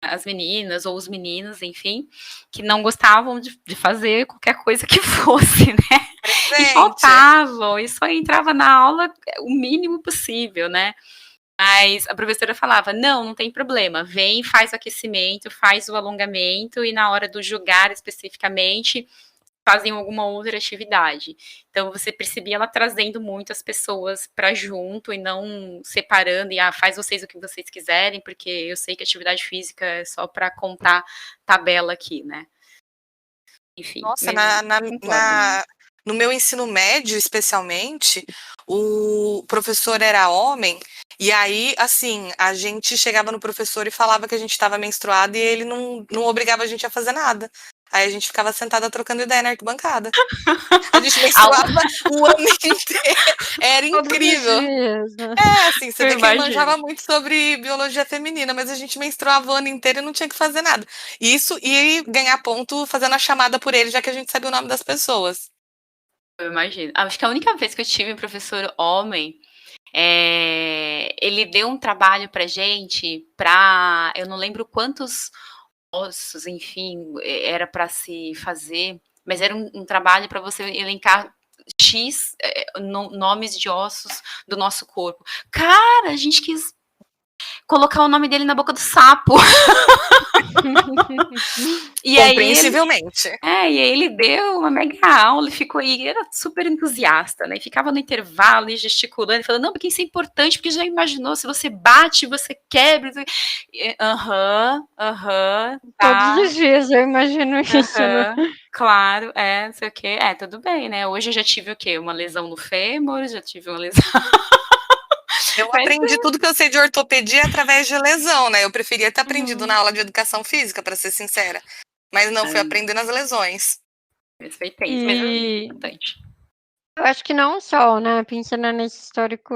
as meninas ou os meninos, enfim, que não gostavam de fazer qualquer coisa que fosse, né, e faltavam, e só entrava na aula o mínimo possível, né, mas a professora falava, não tem problema, vem, faz o aquecimento, faz o alongamento, e na hora do jogar especificamente, fazem alguma outra atividade. Então, você percebia ela trazendo muito as pessoas para junto e não separando, e faz vocês o que vocês quiserem, porque eu sei que atividade física é só para contar tabela aqui, né? Enfim. Nossa, no meu ensino médio, especialmente, o professor era homem, e aí, assim, a gente chegava no professor e falava que a gente estava menstruada e ele não obrigava a gente a fazer nada. Aí a gente ficava sentada trocando ideia na arquibancada. A gente menstruava o ano inteiro. Era incrível. Assim, você vê que ele manjava muito sobre biologia feminina, mas a gente menstruava o ano inteiro e não tinha que fazer nada. Isso e ganhar ponto fazendo a chamada por ele, já que a gente sabia o nome das pessoas. Eu imagino. Acho que a única vez que eu tive um professor homem, ele deu um trabalho pra gente, eu não lembro quantos ossos, enfim, era para se fazer, mas era um trabalho para você elencar X nomes de ossos do nosso corpo. Cara, a gente quis colocar o nome dele na boca do sapo. Compreensivelmente. E aí ele deu uma mega aula e ficou aí, era super entusiasta, né? E ficava no intervalo e gesticulando, falando, não, porque isso é importante, porque já imaginou, se você bate, você quebra. Aham, tá. Todos os dias eu imagino isso, né? Claro, não sei o quê. Tudo bem, né? Hoje eu já tive o quê? Uma lesão no fêmur, já tive uma lesão... Eu aprendi tudo que eu sei de ortopedia através de lesão, né? Eu preferia ter aprendido na aula de educação física, para ser sincera. Mas não, fui aprender nas lesões. Respeitei, mas é importante. Eu acho que não só, né? Pensando nesse histórico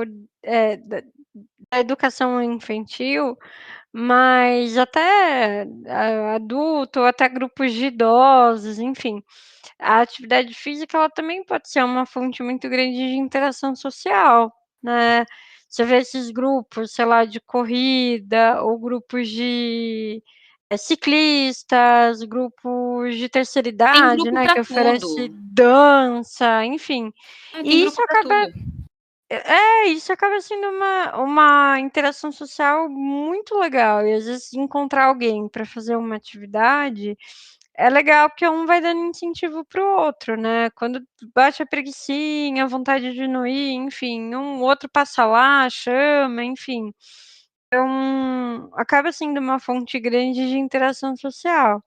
da educação infantil, mas até adulto, ou até grupos de idosos, enfim. A atividade física, ela também pode ser uma fonte muito grande de interação social, né? Você vê esses grupos, sei lá, de corrida, ou grupos de ciclistas, grupos de terceira idade, né, que oferece dança, enfim. E isso acaba... Isso acaba sendo uma interação social muito legal, e às vezes encontrar alguém para fazer uma atividade é legal, porque um vai dando incentivo para o outro, né? Quando bate a preguicinha, a vontade de não ir, enfim, um outro passa lá, chama, enfim. Então, acaba sendo uma fonte grande de interação social.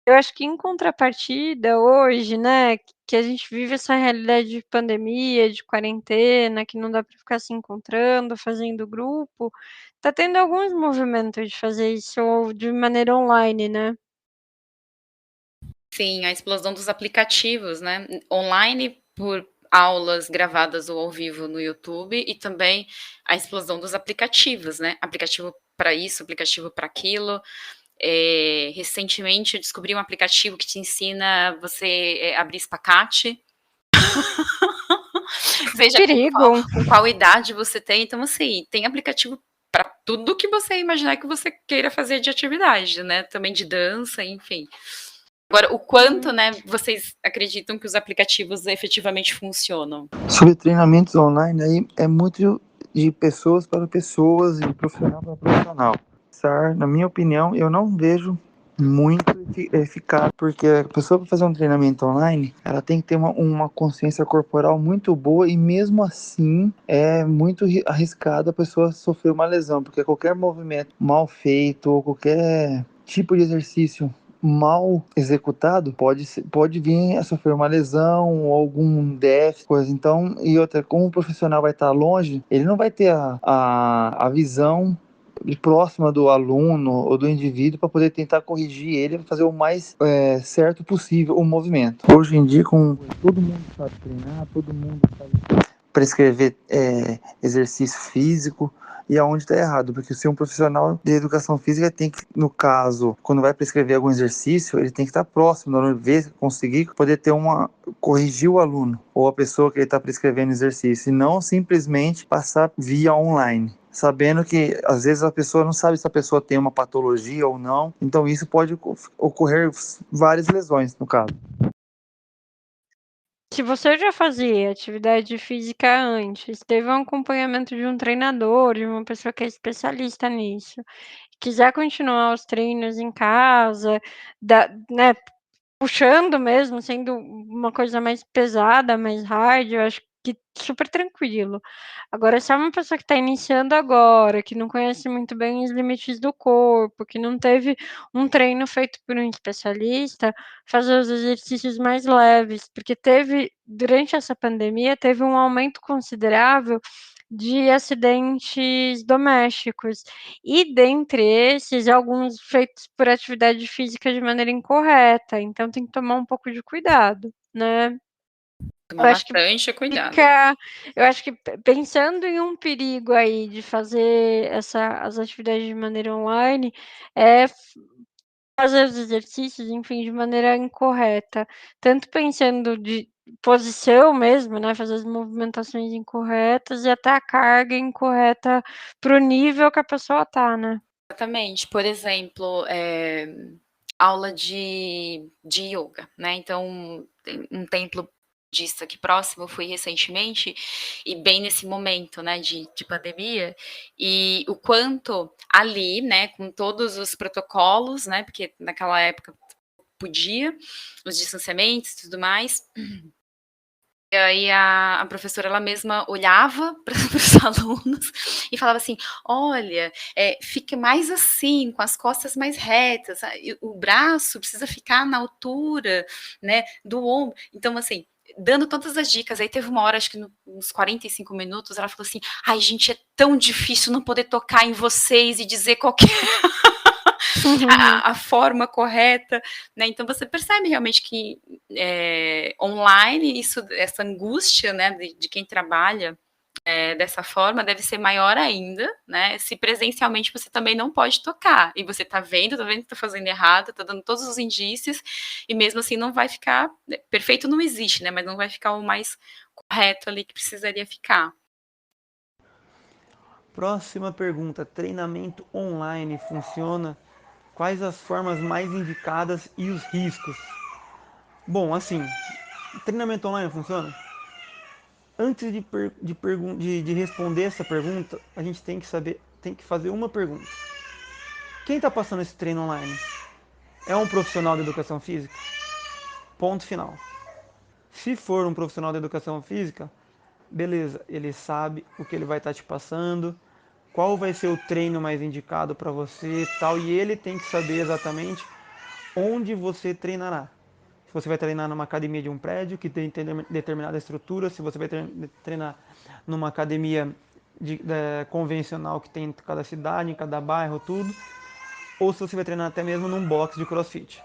Eu acho que em contrapartida, hoje, né, que a gente vive essa realidade de pandemia, de quarentena, que não dá para ficar se encontrando, fazendo grupo, tá tendo alguns movimentos de fazer isso de maneira online, né? Sim, a explosão dos aplicativos, né? Online por aulas gravadas ou ao vivo no YouTube e também a explosão dos aplicativos, né? Aplicativo para isso, aplicativo para aquilo. Recentemente eu descobri um aplicativo que te ensina você abrir espacate. Veja com qual idade você tem. Então, assim, tem aplicativo para tudo que você imaginar que você queira fazer de atividade, né? Também de dança, enfim. Agora, o quanto, né, vocês acreditam que os aplicativos efetivamente funcionam? Sobre treinamentos online, aí é muito de pessoas para pessoas e profissional para profissional. Na minha opinião, eu não vejo muito eficaz, porque a pessoa para fazer um treinamento online, ela tem que ter uma consciência corporal muito boa e mesmo assim é muito arriscado a pessoa sofrer uma lesão, porque qualquer movimento mal feito ou qualquer tipo de exercício mal executado pode vir a sofrer uma lesão ou algum déficit, coisa. Então, e outra, como o profissional vai estar longe, ele não vai ter a visão próxima do aluno ou do indivíduo para poder tentar corrigir ele, fazer o mais certo possível o movimento. Hoje em dia, todo mundo sabe treinar, todo mundo sabe prescrever exercício físico, e aonde está errado, porque se um profissional de educação física tem que, no caso, quando vai prescrever algum exercício, ele tem que estar próximo do aluno, conseguir poder corrigir o aluno ou a pessoa que ele está prescrevendo exercício, e não simplesmente passar via online, sabendo que às vezes a pessoa não sabe se a pessoa tem uma patologia ou não, então isso pode ocorrer várias lesões no caso. Se você já fazia atividade física antes, teve um acompanhamento de um treinador, de uma pessoa que é especialista nisso, quiser continuar os treinos em casa, né, puxando mesmo, sendo uma coisa mais pesada, mais hard, eu acho que super tranquilo. Agora, se é uma pessoa que está iniciando agora, que não conhece muito bem os limites do corpo, que não teve um treino feito por um especialista, fazer os exercícios mais leves, porque durante essa pandemia, teve um aumento considerável de acidentes domésticos. E dentre esses, alguns feitos por atividade física de maneira incorreta. Então tem que tomar um pouco de cuidado, né? Tomar bastante cuidado. Eu acho que pensando em um perigo aí de fazer as atividades de maneira online, é fazer os exercícios, enfim, de maneira incorreta. Tanto pensando de posição mesmo, né, fazer as movimentações incorretas e até a carga incorreta para o nível que a pessoa tá, né. Exatamente. Por exemplo, aula de yoga, né, então tem um templo aqui próximo, eu fui recentemente, e bem nesse momento, né, de pandemia, e o quanto ali, né, com todos os protocolos, né, porque naquela época podia, os distanciamentos e tudo mais, e aí a professora, ela mesma olhava para os alunos e falava assim: olha, fique mais assim, com as costas mais retas, o braço precisa ficar na altura, né, do ombro. Então, assim, dando todas as dicas. Aí teve uma hora, acho que uns 45 minutos, ela falou assim: ai, gente, é tão difícil não poder tocar em vocês e dizer qualquer a forma correta, né? Então você percebe realmente que online, essa angústia, né, de quem trabalha dessa forma deve ser maior ainda, né? Se presencialmente você também não pode tocar, e você tá vendo que tá fazendo errado, tá dando todos os indícios, e mesmo assim não vai ficar, perfeito não existe, né? Mas não vai ficar o mais correto ali que precisaria ficar. Próxima pergunta: treinamento online funciona? Quais as formas mais indicadas e os riscos? Bom, assim, treinamento online funciona? Antes de responder essa pergunta, a gente tem que fazer uma pergunta. Quem está passando esse treino online? É um profissional de educação física? Ponto final. Se for um profissional de educação física, beleza, ele sabe o que ele vai estar te passando, qual vai ser o treino mais indicado para você, tal, e ele tem que saber exatamente onde você treinará. Se você vai treinar numa academia de um prédio que tem determinada estrutura, se você vai treinar numa academia convencional que tem em cada cidade, em cada bairro, tudo, ou se você vai treinar até mesmo num box de CrossFit.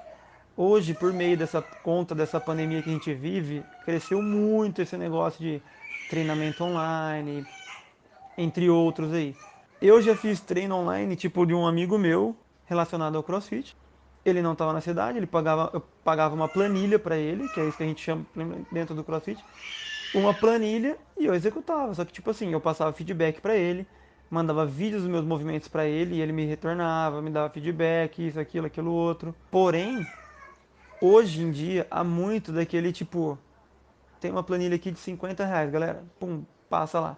Hoje, por meio dessa conta dessa pandemia que a gente vive, cresceu muito esse negócio de treinamento online, entre outros aí. Eu já fiz treino online, tipo, de um amigo meu relacionado ao CrossFit. Ele não estava na cidade, eu pagava uma planilha para ele, que é isso que a gente chama dentro do CrossFit, uma planilha, e eu executava. Só que, tipo assim, eu passava feedback para ele, mandava vídeos dos meus movimentos para ele, e ele me retornava, me dava feedback, isso, aquilo outro. Porém, hoje em dia, há muito daquele tipo, tem uma planilha aqui de R$ 50, galera, pum, passa lá.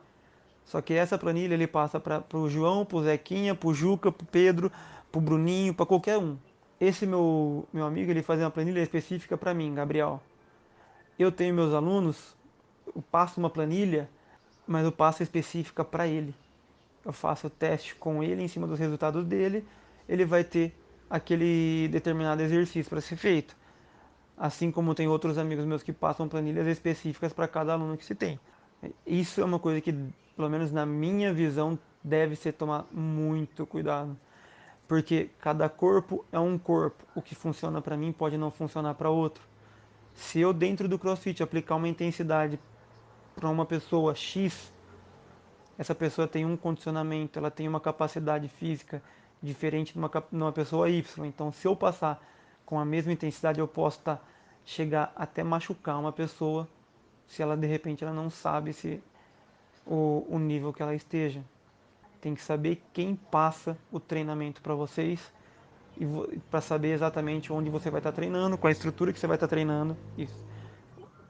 Só que essa planilha ele passa para o João, para o Zequinha, para o Juca, para o Pedro, para o Bruninho, para qualquer um. Esse meu amigo, ele faz uma planilha específica para mim, Gabriel. Eu tenho meus alunos, eu passo uma planilha, mas eu passo específica para ele. Eu faço o teste com ele, em cima dos resultados dele, ele vai ter aquele determinado exercício para ser feito. Assim como tem outros amigos meus que passam planilhas específicas para cada aluno que se tem. Isso é uma coisa que, pelo menos na minha visão, deve ser tomar muito cuidado. Porque cada corpo é um corpo. O que funciona para mim pode não funcionar para outro. Se eu dentro do CrossFit aplicar uma intensidade para uma pessoa X, essa pessoa tem um condicionamento, ela tem uma capacidade física diferente de uma pessoa Y. Então, se eu passar com a mesma intensidade, eu posso chegar até machucar uma pessoa se ela de repente ela não sabe se o nível que ela esteja. Tem que saber quem passa o treinamento para vocês e para saber exatamente onde você vai estar treinando, qual a estrutura que você vai estar treinando. Isso.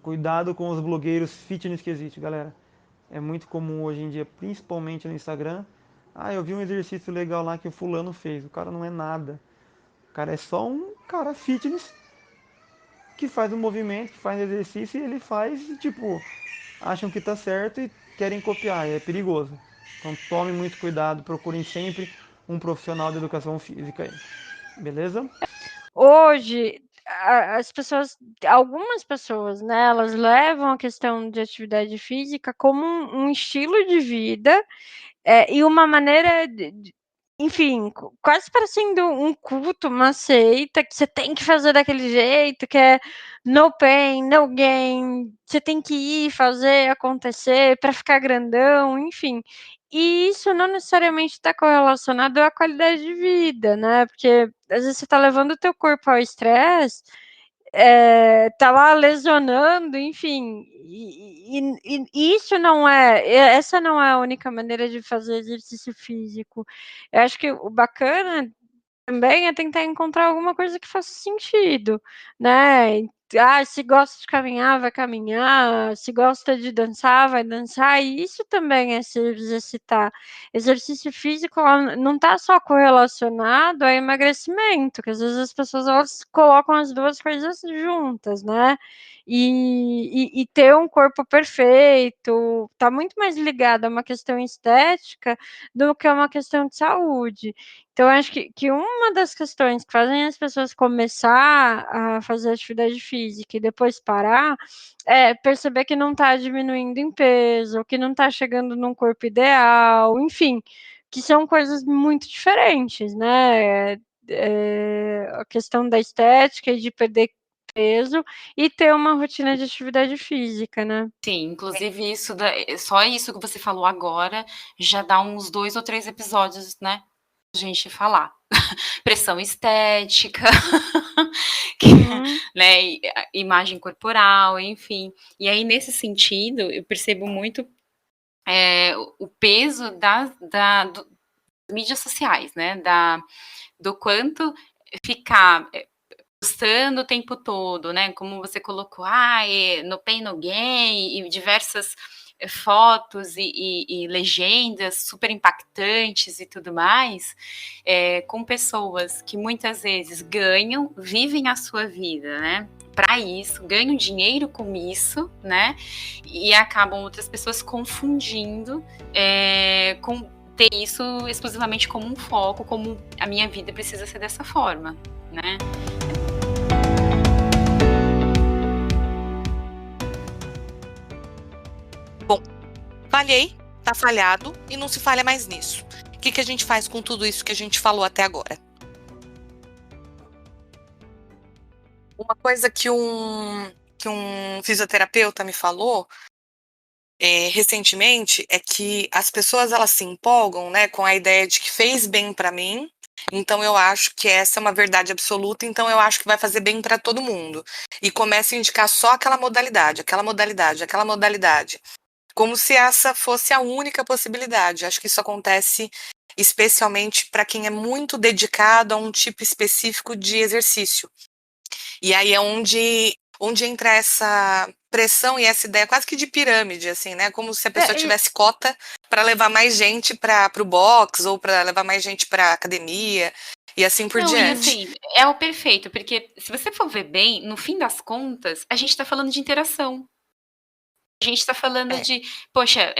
Cuidado com os blogueiros fitness que existem, galera. É muito comum hoje em dia, principalmente no Instagram. Ah, eu vi um exercício legal lá que o fulano fez. O cara não é nada. O cara é só um cara fitness que faz um movimento, que faz exercício e ele faz e, tipo, acham que tá certo e querem copiar. E é perigoso. Então tome muito cuidado, procurem sempre um profissional de educação física aí. Beleza? Hoje, as pessoas, algumas pessoas, né, elas levam a questão de atividade física como um estilo de vida, e uma maneira enfim, quase parecendo um culto, uma seita, que você tem que fazer daquele jeito, que é no pain, no gain, você tem que ir fazer acontecer para ficar grandão, enfim. E isso não necessariamente está correlacionado à qualidade de vida, né? Porque às vezes você está levando o teu corpo ao estresse, tá lá lesionando, enfim, e isso não essa não é a única maneira de fazer exercício físico. Eu acho que o bacana também é tentar encontrar alguma coisa que faça sentido, né? se gosta de caminhar, vai caminhar, se gosta de dançar, vai dançar, e isso também é se exercitar. Exercício físico não está só correlacionado a emagrecimento, que às vezes as pessoas elas colocam as duas coisas juntas, né? E ter um corpo perfeito está muito mais ligado a uma questão estética do que a uma questão de saúde. Então, eu acho que uma das questões que fazem as pessoas começar a fazer atividade física e depois parar, é perceber que não está diminuindo em peso, que não está chegando num corpo ideal, enfim, que são coisas muito diferentes, né? A questão da estética e de perder peso e ter uma rotina de atividade física, né? Sim, inclusive só isso que você falou agora já dá uns 2 ou 3 episódios, né, pra gente falar. Pressão estética, né, imagem corporal, enfim. E aí, nesse sentido, eu percebo muito o peso das mídias sociais, né, do quanto ficar postando o tempo todo, né? Como você colocou, no Pain No Gain, e diversas fotos e legendas super impactantes e tudo mais, com pessoas que muitas vezes vivem a sua vida, né? Para isso, ganham dinheiro com isso, né? E acabam outras pessoas confundindo com ter isso exclusivamente como um foco, como a minha vida precisa ser dessa forma, né? Bom, falhei, tá falhado e não se falha mais nisso. O que a gente faz com tudo isso que a gente falou até agora? Uma coisa que um fisioterapeuta me falou recentemente é que as pessoas elas se empolgam, né, com a ideia de que fez bem para mim, então eu acho que essa é uma verdade absoluta, então eu acho que vai fazer bem para todo mundo. E começa a indicar só aquela modalidade, aquela modalidade, aquela modalidade, como se essa fosse a única possibilidade. Acho que isso acontece especialmente para quem é muito dedicado a um tipo específico de exercício. E aí é onde entra essa pressão e essa ideia quase que de pirâmide, assim, né? Como se a pessoa tivesse cota para levar mais gente para o box ou para levar mais gente para academia e assim por diante. E assim, é o perfeito, porque se você for ver bem, no fim das contas, a gente está falando de interação. A gente está falando de, poxa,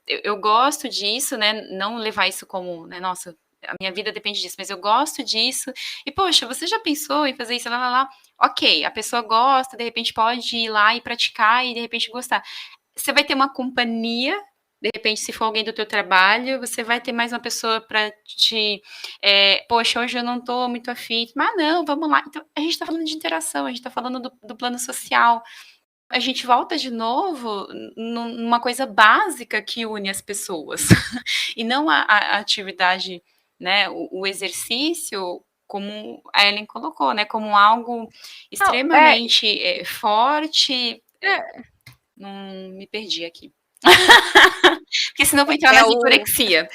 eu gosto disso, né? Não levar isso como, né? Nossa, a minha vida depende disso, mas eu gosto disso. E, poxa, você já pensou em fazer isso? Lá, lá, lá. Ok, a pessoa gosta, de repente pode ir lá e praticar e de repente gostar. Você vai ter uma companhia, de repente, se for alguém do teu trabalho, você vai ter mais uma pessoa para te. Poxa, hoje eu não estou muito afim. Mas não, vamos lá. Então, a gente está falando de interação, a gente está falando do plano social. A gente volta de novo numa coisa básica que une as pessoas, e não a atividade, né, o exercício, como a Ellen colocou, né, como algo extremamente forte. Não me perdi aqui. Porque senão vou entrar na vigorexia.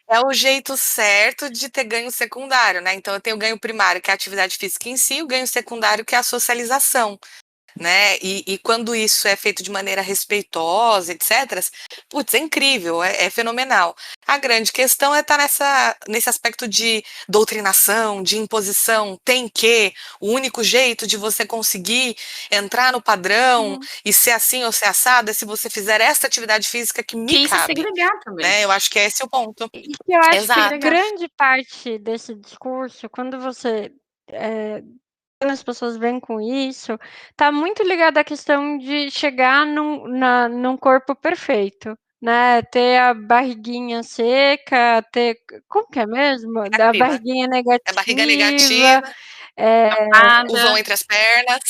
É o jeito certo de ter ganho secundário, né? Então eu tenho o ganho primário, que é a atividade física em si, e o ganho secundário, que é a socialização. Né? E quando isso é feito de maneira respeitosa, etc., putz, é incrível, é fenomenal. A grande questão é estar nesse aspecto de doutrinação, de imposição, tem que, o único jeito de você conseguir entrar no padrão e ser assim ou ser assado é se você fizer essa atividade física que me cabe. Segregar também. Né? Eu acho que esse é o ponto. E eu acho que grande parte desse discurso, quando as pessoas vêm com isso, tá muito ligado à questão de chegar num corpo perfeito, né? Ter a barriguinha seca, como que é mesmo? Da barriguinha negativa. É barriga negativa. O vão entre as pernas.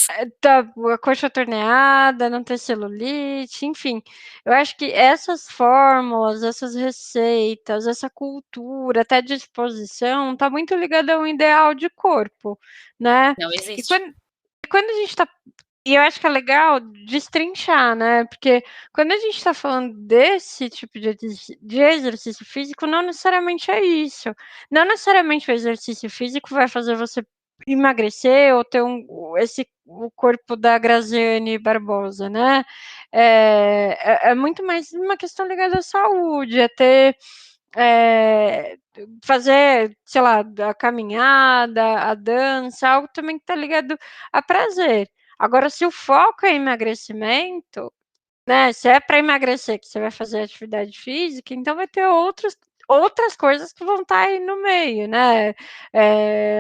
A coxa torneada, não ter celulite, enfim. Eu acho que essas fórmulas, essas receitas, essa cultura, até disposição, tá muito ligada a um ideal de corpo, né? Não existe. E quando a gente tá. E eu acho que é legal destrinchar, né? Porque quando a gente está falando desse tipo de exercício físico, não necessariamente é isso. Não necessariamente o exercício físico vai fazer você emagrecer ou ter o corpo da Graziane Barbosa, né? É muito mais uma questão ligada à saúde, fazer, sei lá, a caminhada, a dança, algo também que está ligado a prazer. Agora, se o foco é emagrecimento, né? Se é para emagrecer que você vai fazer atividade física, então vai ter outras coisas que vão estar aí no meio, né?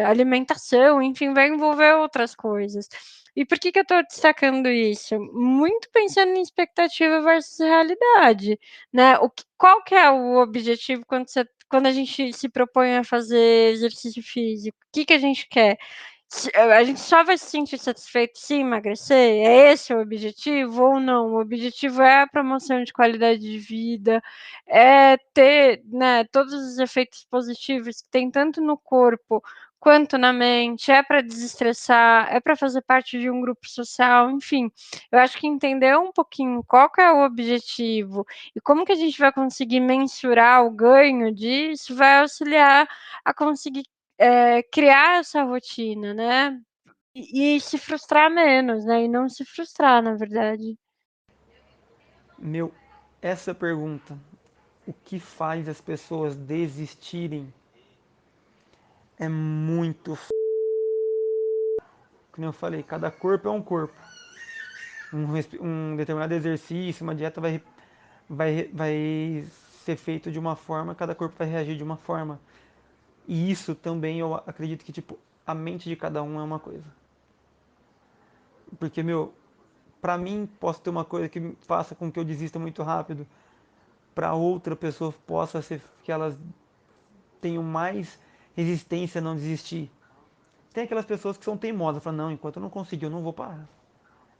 Alimentação, enfim, vai envolver outras coisas. E por que eu estou destacando isso? Muito pensando em expectativa versus realidade, né? Qual que é o objetivo quando a gente se propõe a fazer exercício físico? O que a gente quer? A gente só vai se sentir satisfeito se emagrecer? É esse o objetivo ou não? O objetivo é a promoção de qualidade de vida, é ter, né, todos os efeitos positivos que tem tanto no corpo quanto na mente, é para desestressar, é para fazer parte de um grupo social, enfim. Eu acho que entender um pouquinho qual que é o objetivo e como que a gente vai conseguir mensurar o ganho disso vai auxiliar a conseguir criar essa rotina, né? E se frustrar menos, né? E não se frustrar, na verdade. Essa pergunta, o que faz as pessoas desistirem, é muito como eu falei, cada corpo é um corpo. Um determinado exercício, uma dieta vai ser feito de uma forma, cada corpo vai reagir de uma forma. E isso também eu acredito que, tipo, a mente de cada um é uma coisa. Porque, pra mim, posso ter uma coisa que faça com que eu desista muito rápido. Pra outra pessoa possa ser que elas tenham mais resistência a não desistir. Tem aquelas pessoas que são teimosas, falam, não, enquanto eu não conseguir, eu não vou parar.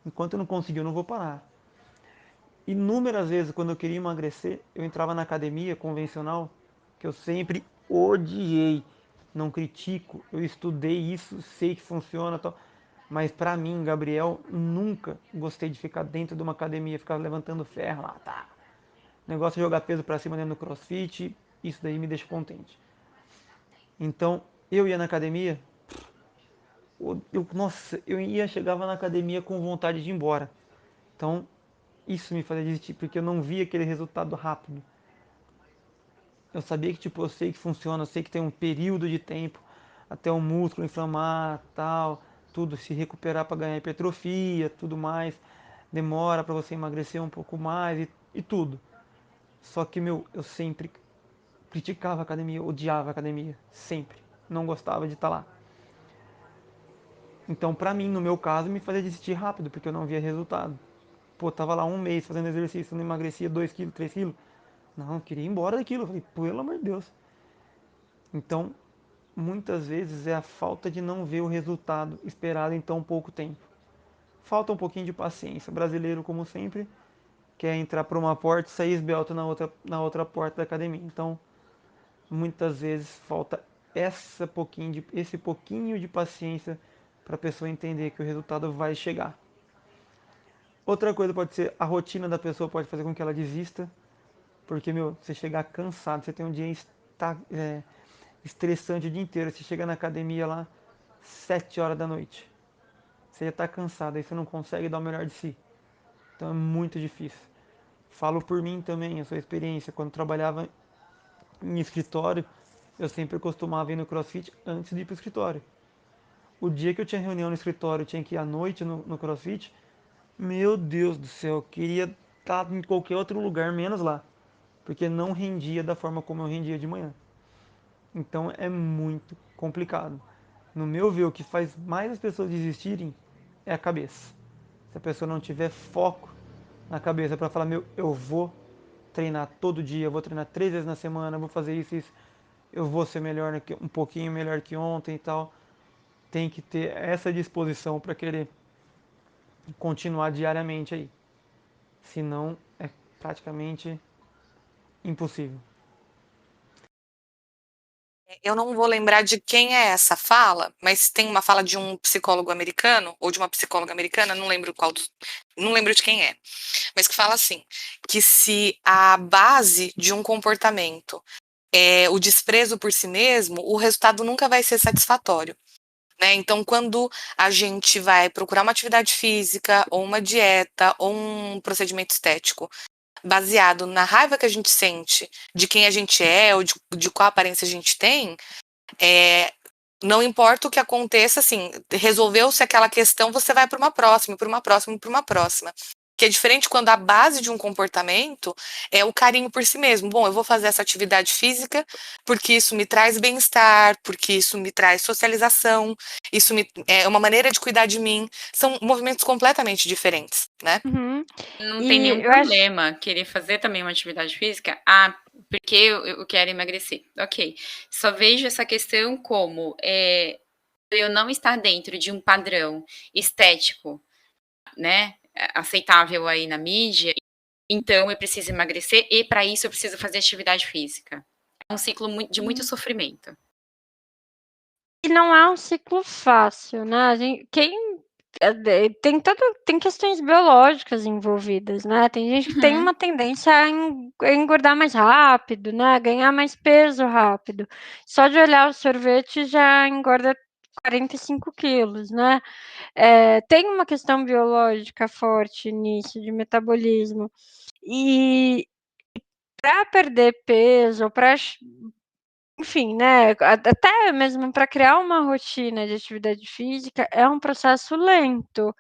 Enquanto eu não conseguir, eu não vou parar. Inúmeras vezes, quando eu queria emagrecer, eu entrava na academia convencional, que eu sempre odiei. Não critico, eu estudei isso, sei que funciona, tal. Mas pra mim, Gabriel, nunca gostei de ficar dentro de uma academia, ficar levantando ferro lá, tá. O negócio é jogar peso pra cima dentro do CrossFit, isso daí me deixa contente. Então, eu ia na academia, nossa, chegava na academia com vontade de ir embora. Então, isso me fazia desistir, porque eu não via aquele resultado rápido. Eu sabia que, tipo, eu sei que funciona, eu sei que tem um período de tempo até o músculo inflamar, tal, tudo se recuperar para ganhar hipertrofia, tudo mais. Demora para você emagrecer um pouco mais e tudo. Só que, eu sempre criticava a academia, odiava a academia, sempre. Não gostava de estar lá. Então, pra mim, no meu caso, me fazia desistir rápido, porque eu não via resultado. Pô, tava lá um mês fazendo exercício, não emagrecia 2 quilos, 3 quilos. Não, eu queria ir embora daquilo. Eu falei, pelo amor de Deus. Então, muitas vezes é a falta de não ver o resultado esperado em tão pouco tempo. Falta um pouquinho de paciência. O brasileiro, como sempre, quer entrar por uma porta e sair esbelto na outra porta da academia. Então, muitas vezes falta esse pouquinho de paciência para a pessoa entender que o resultado vai chegar. Outra coisa pode ser a rotina da pessoa pode fazer com que ela desista, porque, você chegar cansado, você tem um dia estressante o dia inteiro, você chega na academia lá 7 horas da noite, você já está cansado, aí você não consegue dar o melhor de si. Então é muito difícil. Falo por mim também, a sua experiência, quando trabalhava em escritório, eu sempre costumava ir no CrossFit antes de ir para o escritório. O dia que eu tinha reunião no escritório, eu tinha que ir à noite no CrossFit, meu Deus do céu, eu queria estar em qualquer outro lugar, menos lá. Porque não rendia da forma como eu rendia de manhã. Então é muito complicado. No meu ver, o que faz mais as pessoas desistirem é a cabeça. Se a pessoa não tiver foco na cabeça para falar, eu vou treinar todo dia, eu vou treinar 3 vezes na semana, eu vou fazer isso, isso, eu vou ser melhor, um pouquinho melhor que ontem e tal. Tem que ter essa disposição para querer continuar diariamente aí. Senão é praticamente impossível. Eu não vou lembrar de quem é essa fala, mas tem uma fala de um psicólogo americano ou de uma psicóloga americana, não lembro não lembro de quem é, mas que fala assim, que se a base de um comportamento é o desprezo por si mesmo, o resultado nunca vai ser satisfatório. né? Então, quando a gente vai procurar uma atividade física, ou uma dieta, ou um procedimento estético, baseado na raiva que a gente sente de quem a gente é, ou de qual aparência a gente tem, não importa o que aconteça, assim, resolveu-se aquela questão, você vai para uma próxima, para uma próxima, para uma próxima. Que é diferente quando a base de um comportamento é o carinho por si mesmo. Bom, eu vou fazer essa atividade física porque isso me traz bem-estar, porque isso me traz socialização, é uma maneira de cuidar de mim. São movimentos completamente diferentes, né? Uhum. Não tem nenhum problema querer fazer também uma atividade física. Porque eu quero emagrecer. Ok. Só vejo essa questão como eu não estar dentro de um padrão estético, né, aceitável aí na mídia, então eu preciso emagrecer e para isso eu preciso fazer atividade física. É um ciclo de muito sofrimento. E não é um ciclo fácil, né? Tem questões biológicas envolvidas, né? Tem gente que tem uma tendência a engordar mais rápido, né? Ganhar mais peso rápido. Só de olhar o sorvete já engorda 45 quilos, né? Tem uma questão biológica forte nisso, de metabolismo. E para perder peso, enfim, né, até mesmo para criar uma rotina de atividade física é um processo lento.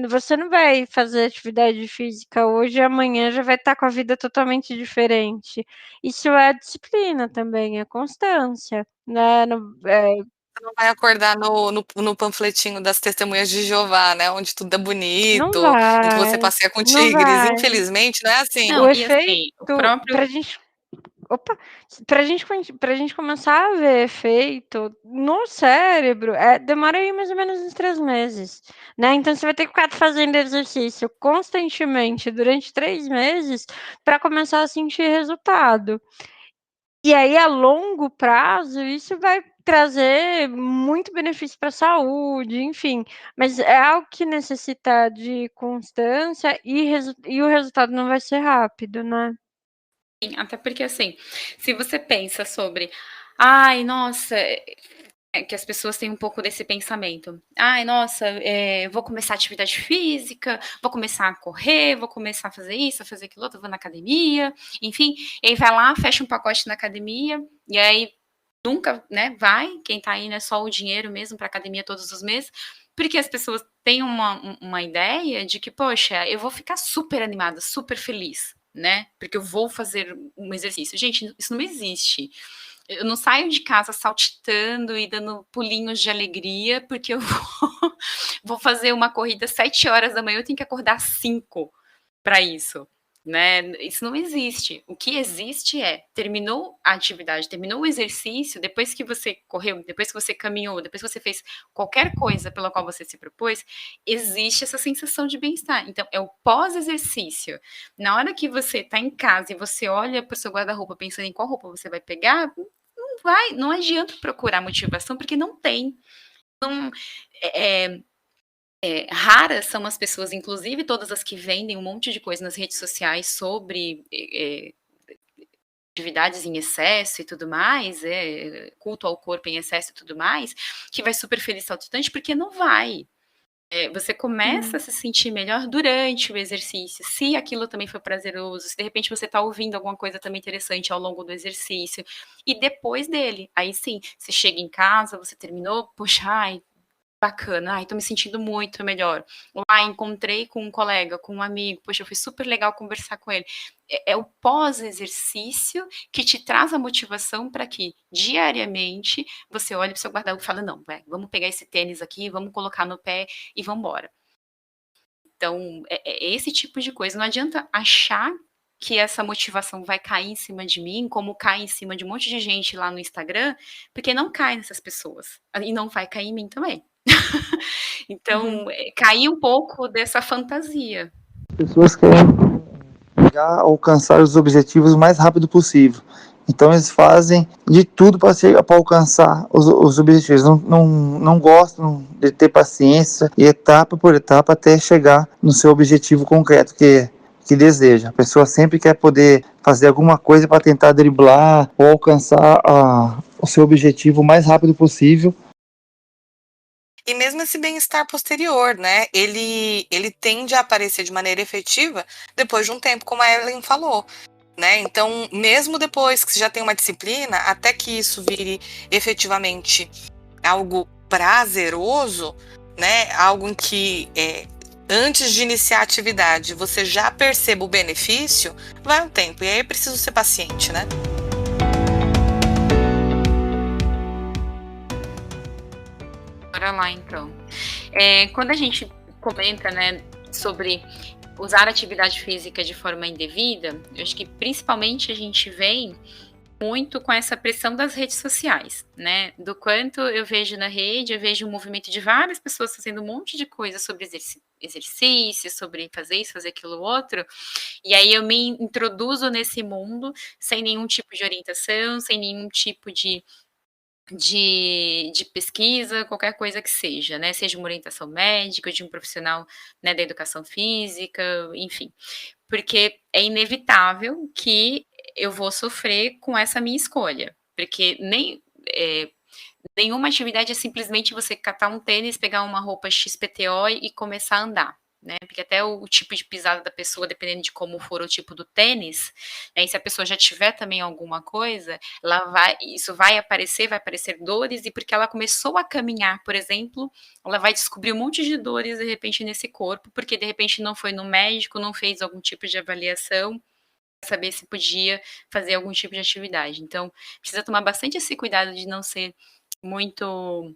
Você não vai fazer atividade física hoje e amanhã já vai estar com a vida totalmente diferente. Isso é disciplina também, é constância, né? Você não vai acordar no panfletinho das testemunhas de Jeová, né? Onde tudo é Não bonito, em que você vai, passeia com não tigres. vai. Infelizmente, não é assim. O Não, e efeito assim, o próprio. Pra gente começar a ver efeito no cérebro, demora aí mais ou menos uns 3 meses, né? Então você vai ter que ficar fazendo exercício constantemente durante 3 meses para começar a sentir resultado. E aí, a longo prazo, isso vai trazer muito benefício para a saúde, enfim, mas é algo que necessita de constância e o resultado não vai ser rápido, né? Até porque, assim, se você pensa sobre, ai, nossa, que as pessoas têm um pouco desse pensamento. Ai, nossa, vou começar atividade física, vou começar a correr, vou começar a fazer isso, a fazer aquilo outro, vou na academia, enfim, e aí vai lá, fecha um pacote na academia, e aí nunca, né, vai, quem tá aí, né, só o dinheiro mesmo para academia todos os meses, porque as pessoas têm uma ideia de que, poxa, eu vou ficar super animada, super feliz, né, porque eu vou fazer um exercício. Gente, isso não existe. Eu não saio de casa saltitando e dando pulinhos de alegria, porque eu vou fazer uma corrida às 7 horas da manhã, eu tenho que acordar às 5 para isso, né? Isso não existe. O que existe terminou a atividade, terminou o exercício, depois que você correu, depois que você caminhou, depois que você fez qualquer coisa pela qual você se propôs, existe essa sensação de bem-estar. Então, é o pós-exercício. Na hora que você está em casa e você olha para o seu guarda-roupa pensando em qual roupa você vai pegar, não adianta procurar motivação, porque não tem. Não, raras são as pessoas, inclusive todas as que vendem um monte de coisa nas redes sociais sobre atividades em excesso e tudo mais, culto ao corpo em excesso e tudo mais, que vai super feliz saltitante, porque não vai. Você começa a se sentir melhor durante o exercício, se aquilo também foi prazeroso, se de repente você está ouvindo alguma coisa também interessante ao longo do exercício, e depois dele, aí sim, você chega em casa, você terminou, poxa, ai, bacana, ai, tô me sentindo muito melhor. Encontrei com um colega, com um amigo, poxa, foi super legal conversar com ele. É o pós-exercício que te traz a motivação para que, diariamente, você olhe para o seu guarda-roupa e fala, não, vamos pegar esse tênis aqui, vamos colocar no pé e vamos embora. Então, é esse tipo de coisa. Não adianta achar que essa motivação vai cair em cima de mim, como cai em cima de um monte de gente lá no Instagram, porque não cai nessas pessoas. E não vai cair em mim também. Então, cair um pouco dessa fantasia. As pessoas querem alcançar os objetivos o mais rápido possível. Então, eles fazem de tudo para alcançar os objetivos. Não gostam de ter paciência e etapa por etapa até chegar no seu objetivo concreto que deseja. A pessoa sempre quer poder fazer alguma coisa para tentar driblar ou alcançar o seu objetivo o mais rápido possível. E mesmo esse bem-estar posterior, né, ele tende a aparecer de maneira efetiva depois de um tempo, como a Evelyn falou, né? Então, mesmo depois que você já tem uma disciplina, até que isso vire efetivamente algo prazeroso, né, algo em que antes de iniciar a atividade você já perceba o benefício, vai um tempo. E aí é preciso ser paciente, né? Bora lá, então. Quando a gente comenta, né, sobre usar a atividade física de forma indevida, eu acho que principalmente a gente vem muito com essa pressão das redes sociais, né? Do quanto eu vejo na rede, eu vejo um movimento de várias pessoas fazendo um monte de coisa sobre exercício, sobre fazer isso, fazer aquilo outro, e aí eu me introduzo nesse mundo sem nenhum tipo de orientação, sem nenhum tipo de pesquisa, qualquer coisa que seja, né? Seja uma orientação médica, de um profissional, né, da educação física, enfim. Porque é inevitável que eu vou sofrer com essa minha escolha. Porque nenhuma atividade é simplesmente você catar um tênis, pegar uma roupa XPTO e começar a andar. Né? Porque até o tipo de pisada da pessoa, dependendo de como for o tipo do tênis, né? E se a pessoa já tiver também alguma coisa, isso vai aparecer dores, e porque ela começou a caminhar, por exemplo, ela vai descobrir um monte de dores de repente nesse corpo, porque de repente não foi no médico, não fez algum tipo de avaliação, saber se podia fazer algum tipo de atividade. Então, precisa tomar bastante esse cuidado de não ser muito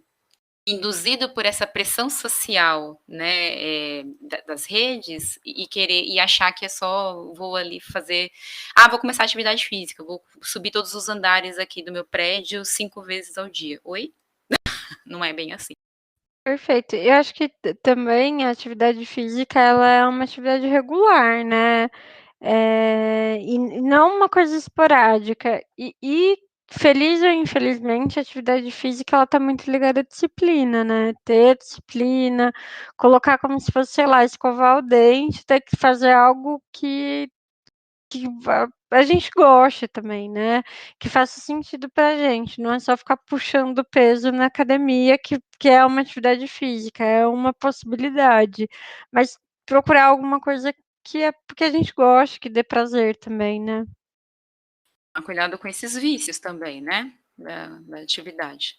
induzido por essa pressão social, né, das redes, e querer e achar que é só vou ali fazer, vou começar a atividade física, vou subir todos os andares aqui do meu prédio 5 vezes ao dia. Oi? Não é bem assim. Perfeito. Eu acho que também a atividade física ela é uma atividade regular, né? E não uma coisa esporádica. E feliz ou infelizmente, a atividade física ela está muito ligada à disciplina, né? Ter disciplina, colocar como se fosse, sei lá, escovar o dente, ter que fazer algo que a gente goste também, né, que faça sentido pra gente, não é só ficar puxando peso na academia, que é uma atividade física, é uma possibilidade, mas procurar alguma coisa que é porque a gente gosta, que dê prazer também, né. Cuidado com esses vícios também, né, da atividade.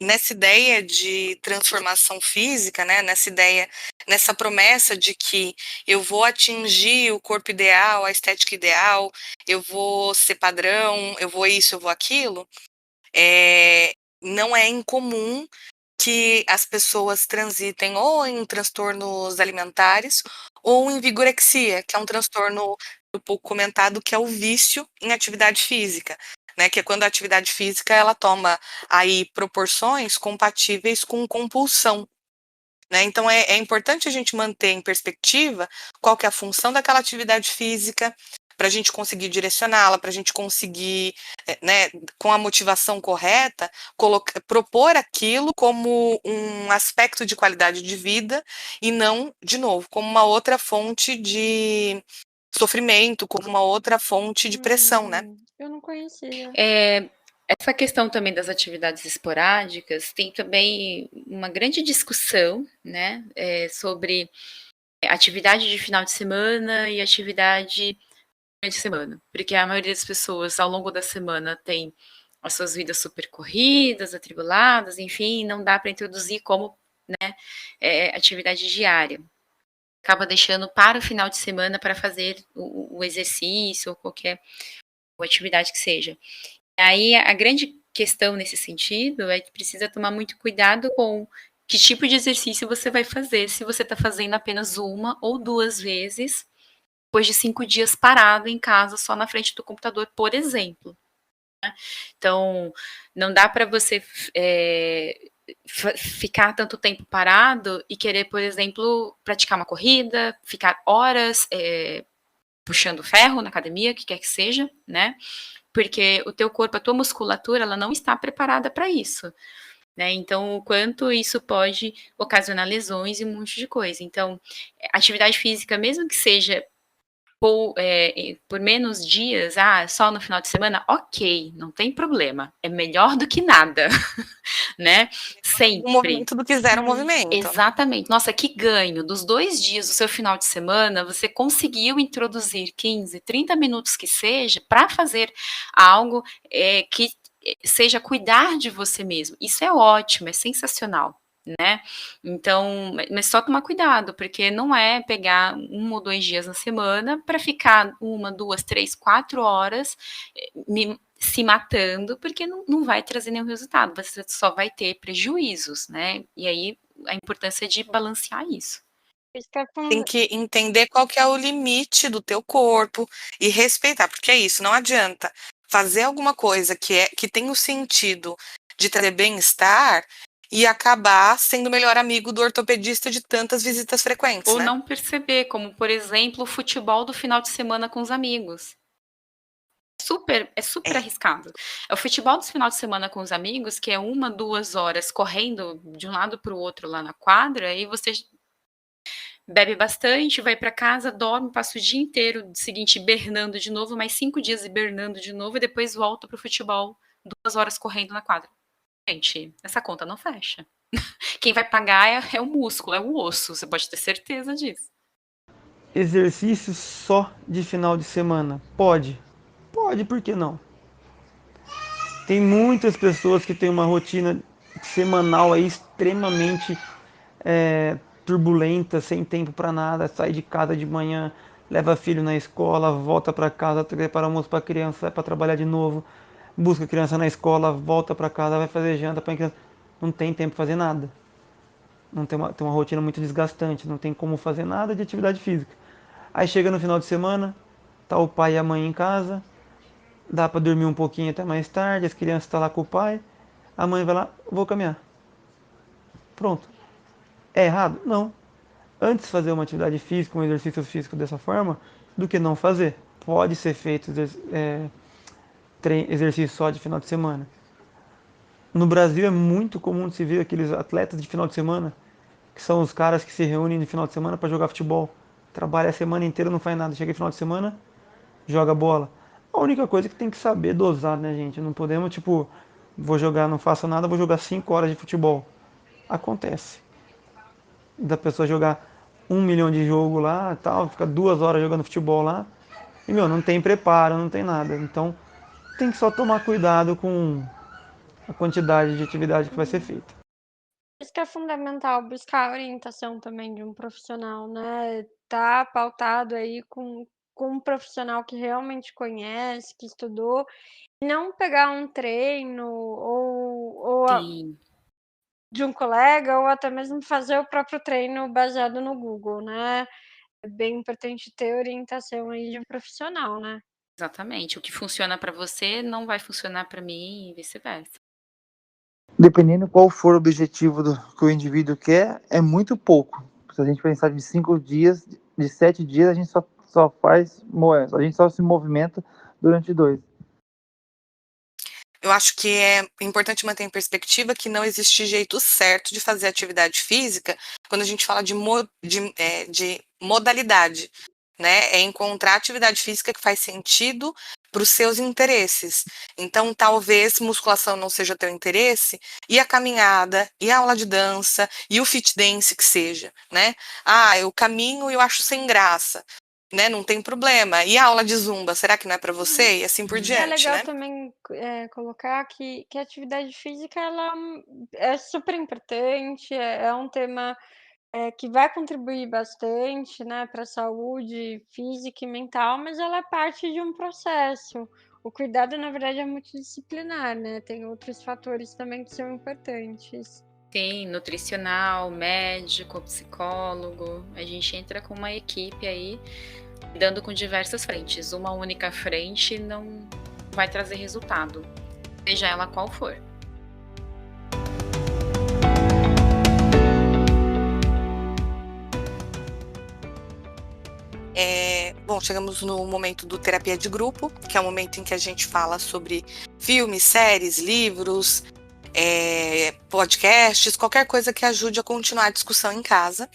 Nessa ideia de transformação física, né, nessa promessa de que eu vou atingir o corpo ideal, a estética ideal, eu vou ser padrão, eu vou isso, eu vou aquilo, não é incomum que as pessoas transitem ou em transtornos alimentares ou em vigorexia, que é um transtorno pouco comentado, que é o vício em atividade física, né? Que é quando a atividade física ela toma aí proporções compatíveis com compulsão. Né? Então é importante a gente manter em perspectiva qual que é a função daquela atividade física, para a gente conseguir direcioná-la, para a gente conseguir, né, com a motivação correta, propor aquilo como um aspecto de qualidade de vida e não, de novo, como uma outra fonte de sofrimento, como uma outra fonte de pressão, né? Eu não conhecia. Essa questão também das atividades esporádicas tem também uma grande discussão, né, sobre atividade de final de semana e atividade durante a semana, porque a maioria das pessoas ao longo da semana tem as suas vidas super corridas, atribuladas, enfim, não dá para introduzir como, né, atividade diária. Acaba deixando para o final de semana para fazer o exercício ou qualquer atividade que seja. Aí a grande questão nesse sentido é que precisa tomar muito cuidado com que tipo de exercício você vai fazer, se você está fazendo apenas 1 ou 2 vezes, depois de 5 dias parado em casa, só na frente do computador, por exemplo. Né? Então, não dá para você ficar tanto tempo parado e querer, por exemplo, praticar uma corrida, ficar horas puxando ferro na academia, o que quer que seja, né? Porque o teu corpo, a tua musculatura, ela não está preparada para isso, né? Então, o quanto isso pode ocasionar lesões e um monte de coisa. Então, atividade física, mesmo que seja por menos dias, só no final de semana, ok, não tem problema. É melhor do que nada, né? Sempre. Um movimento do que zero movimento. Exatamente. Nossa, que ganho. Dos 2 dias do seu final de semana, você conseguiu introduzir 15, 30 minutos que seja para fazer algo que seja cuidar de você mesmo. Isso é ótimo, é sensacional. Né? Então, mas só tomar cuidado, porque não é pegar 1 ou 2 dias na semana para ficar 1, 2, 3, 4 horas se matando, porque não vai trazer nenhum resultado, você só vai ter prejuízos, né? E aí a importância de balancear isso. Tem que entender qual que é o limite do teu corpo e respeitar, porque é isso, não adianta fazer alguma coisa que tem o sentido de trazer bem-estar e acabar sendo o melhor amigo do ortopedista de tantas visitas frequentes, Ou né? não perceber, como, por exemplo, o futebol do final de semana com os amigos. É super arriscado. É o futebol do final de semana com os amigos, que é 1, 2 horas correndo de um lado para o outro lá na quadra, e você bebe bastante, vai para casa, dorme, passa o dia inteiro do seguinte hibernando de novo, mais 5 dias hibernando de novo, e depois volta pro futebol 2 horas correndo na quadra. Gente, essa conta não fecha. Quem vai pagar é o músculo, é o osso, você pode ter certeza disso. Exercício só de final de semana? Pode. Pode, por que não? Tem muitas pessoas que têm uma rotina semanal aí extremamente turbulenta, sem tempo para nada, sai de casa de manhã, leva filho na escola, volta para casa, prepara almoço para criança, vai para trabalhar de novo, busca a criança na escola, volta para casa, vai fazer janta para criança, não tem tempo para fazer nada. Não tem uma rotina muito desgastante, não tem como fazer nada de atividade física. Aí chega no final de semana, tá o pai e a mãe em casa, dá para dormir um pouquinho até mais tarde, as crianças estão lá com o pai, a mãe vai lá, vou caminhar. Pronto. É errado? Não. Antes fazer uma atividade física, um exercício físico dessa forma, do que não fazer. Pode ser feito exercício só de final de semana. No Brasil é muito comum se ver aqueles atletas de final de semana, que são os caras que se reúnem no final de semana para jogar futebol. Trabalha a semana inteira, não faz nada. Chega no final de semana, joga bola. A única coisa é que tem que saber dosar, né, gente? Não podemos, tipo, vou jogar, não faço nada, vou jogar 5 horas de futebol. Acontece. Da pessoa jogar 1 milhão de jogo lá, tal, fica 2 horas jogando futebol lá, e, não tem preparo, não tem nada. Então, tem que só tomar cuidado com a quantidade de atividade que vai ser feita. Isso que é fundamental, buscar a orientação também de um profissional, né? Tá pautado aí com um profissional que realmente conhece, que estudou, e não pegar um treino ou de um colega, ou até mesmo fazer o próprio treino baseado no Google, né? É bem importante ter orientação aí de um profissional, né? Exatamente. O que funciona para você não vai funcionar para mim e vice-versa. Dependendo qual for o objetivo que o indivíduo quer, é muito pouco. Se a gente pensar de 5 dias, de 7 dias, a gente a gente só se movimenta durante 2. Eu acho que é importante manter em perspectiva que não existe jeito certo de fazer atividade física quando a gente fala de modalidade, né? É encontrar atividade física que faz sentido para os seus interesses. Então, talvez musculação não seja teu interesse, e a caminhada, e a aula de dança, e o fit dance que seja, né? Eu caminho e eu acho sem graça. Né, não tem problema. E a aula de zumba, será que não é para você? E assim por diante, É legal né? também colocar que a atividade física ela é super importante, é um tema que vai contribuir bastante, né, para a saúde física e mental, mas ela é parte de um processo. O cuidado, na verdade, é multidisciplinar, né? Tem outros fatores também que são importantes. Sim, nutricional, médico, psicólogo. A gente entra com uma equipe aí, lidando com diversas frentes. Uma única frente não vai trazer resultado, seja ela qual for. Bom, chegamos no momento do terapia de grupo, que é o momento em que a gente fala sobre filmes, séries, livros, podcasts, qualquer coisa que ajude a continuar a discussão em casa.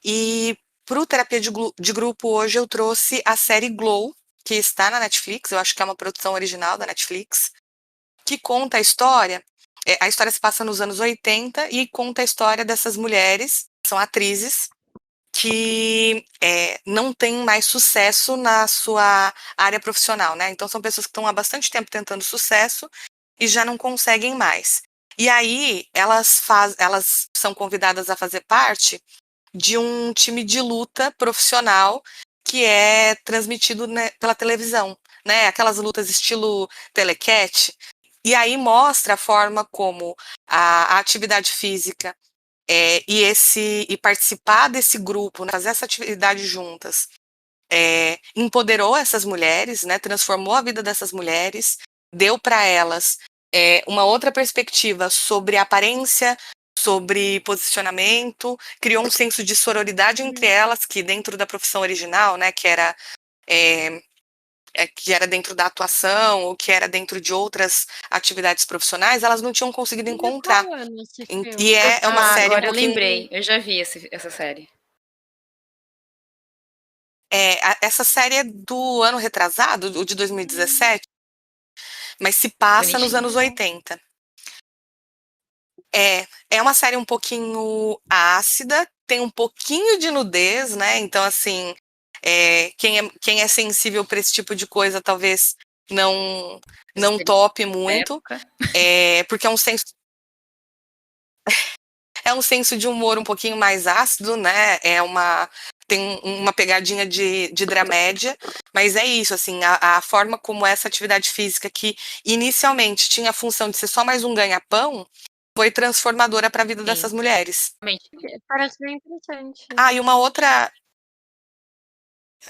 E Pro Terapia de Grupo, hoje eu trouxe a série Glow, que está na Netflix, eu acho que é uma produção original da Netflix, que conta a história se passa nos anos 80 e conta a história dessas mulheres, são atrizes, que não têm mais sucesso na sua área profissional, né? Então são pessoas que estão há bastante tempo tentando sucesso e já não conseguem mais. E aí elas são convidadas a fazer parte de um time de luta profissional que é transmitido, né, pela televisão, né? Aquelas lutas estilo telecat. E aí mostra a forma como a atividade física e participar desse grupo, né, fazer essa atividade juntas, empoderou essas mulheres, né, transformou a vida dessas mulheres, deu para elas uma outra perspectiva sobre aparência, sobre posicionamento, criou um senso de sororidade entre elas, que dentro da profissão original, né, que era dentro da atuação ou que era dentro de outras atividades profissionais, elas não tinham conseguido encontrar. E é uma série agora eu lembrei, eu já vi essa série. Essa série é do ano retrasado, o de 2017, mas se passa nos anos 80. É uma série um pouquinho ácida, tem um pouquinho de nudez, né? Então, assim, quem é sensível para esse tipo de coisa talvez não tope muito, porque é um senso de humor um pouquinho mais ácido, né? Tem uma pegadinha de dramédia, mas é isso, assim, a forma como essa atividade física, que inicialmente tinha a função de ser só mais um ganha-pão, foi transformadora para a vida dessas mulheres. Parece bem interessante. E uma outra.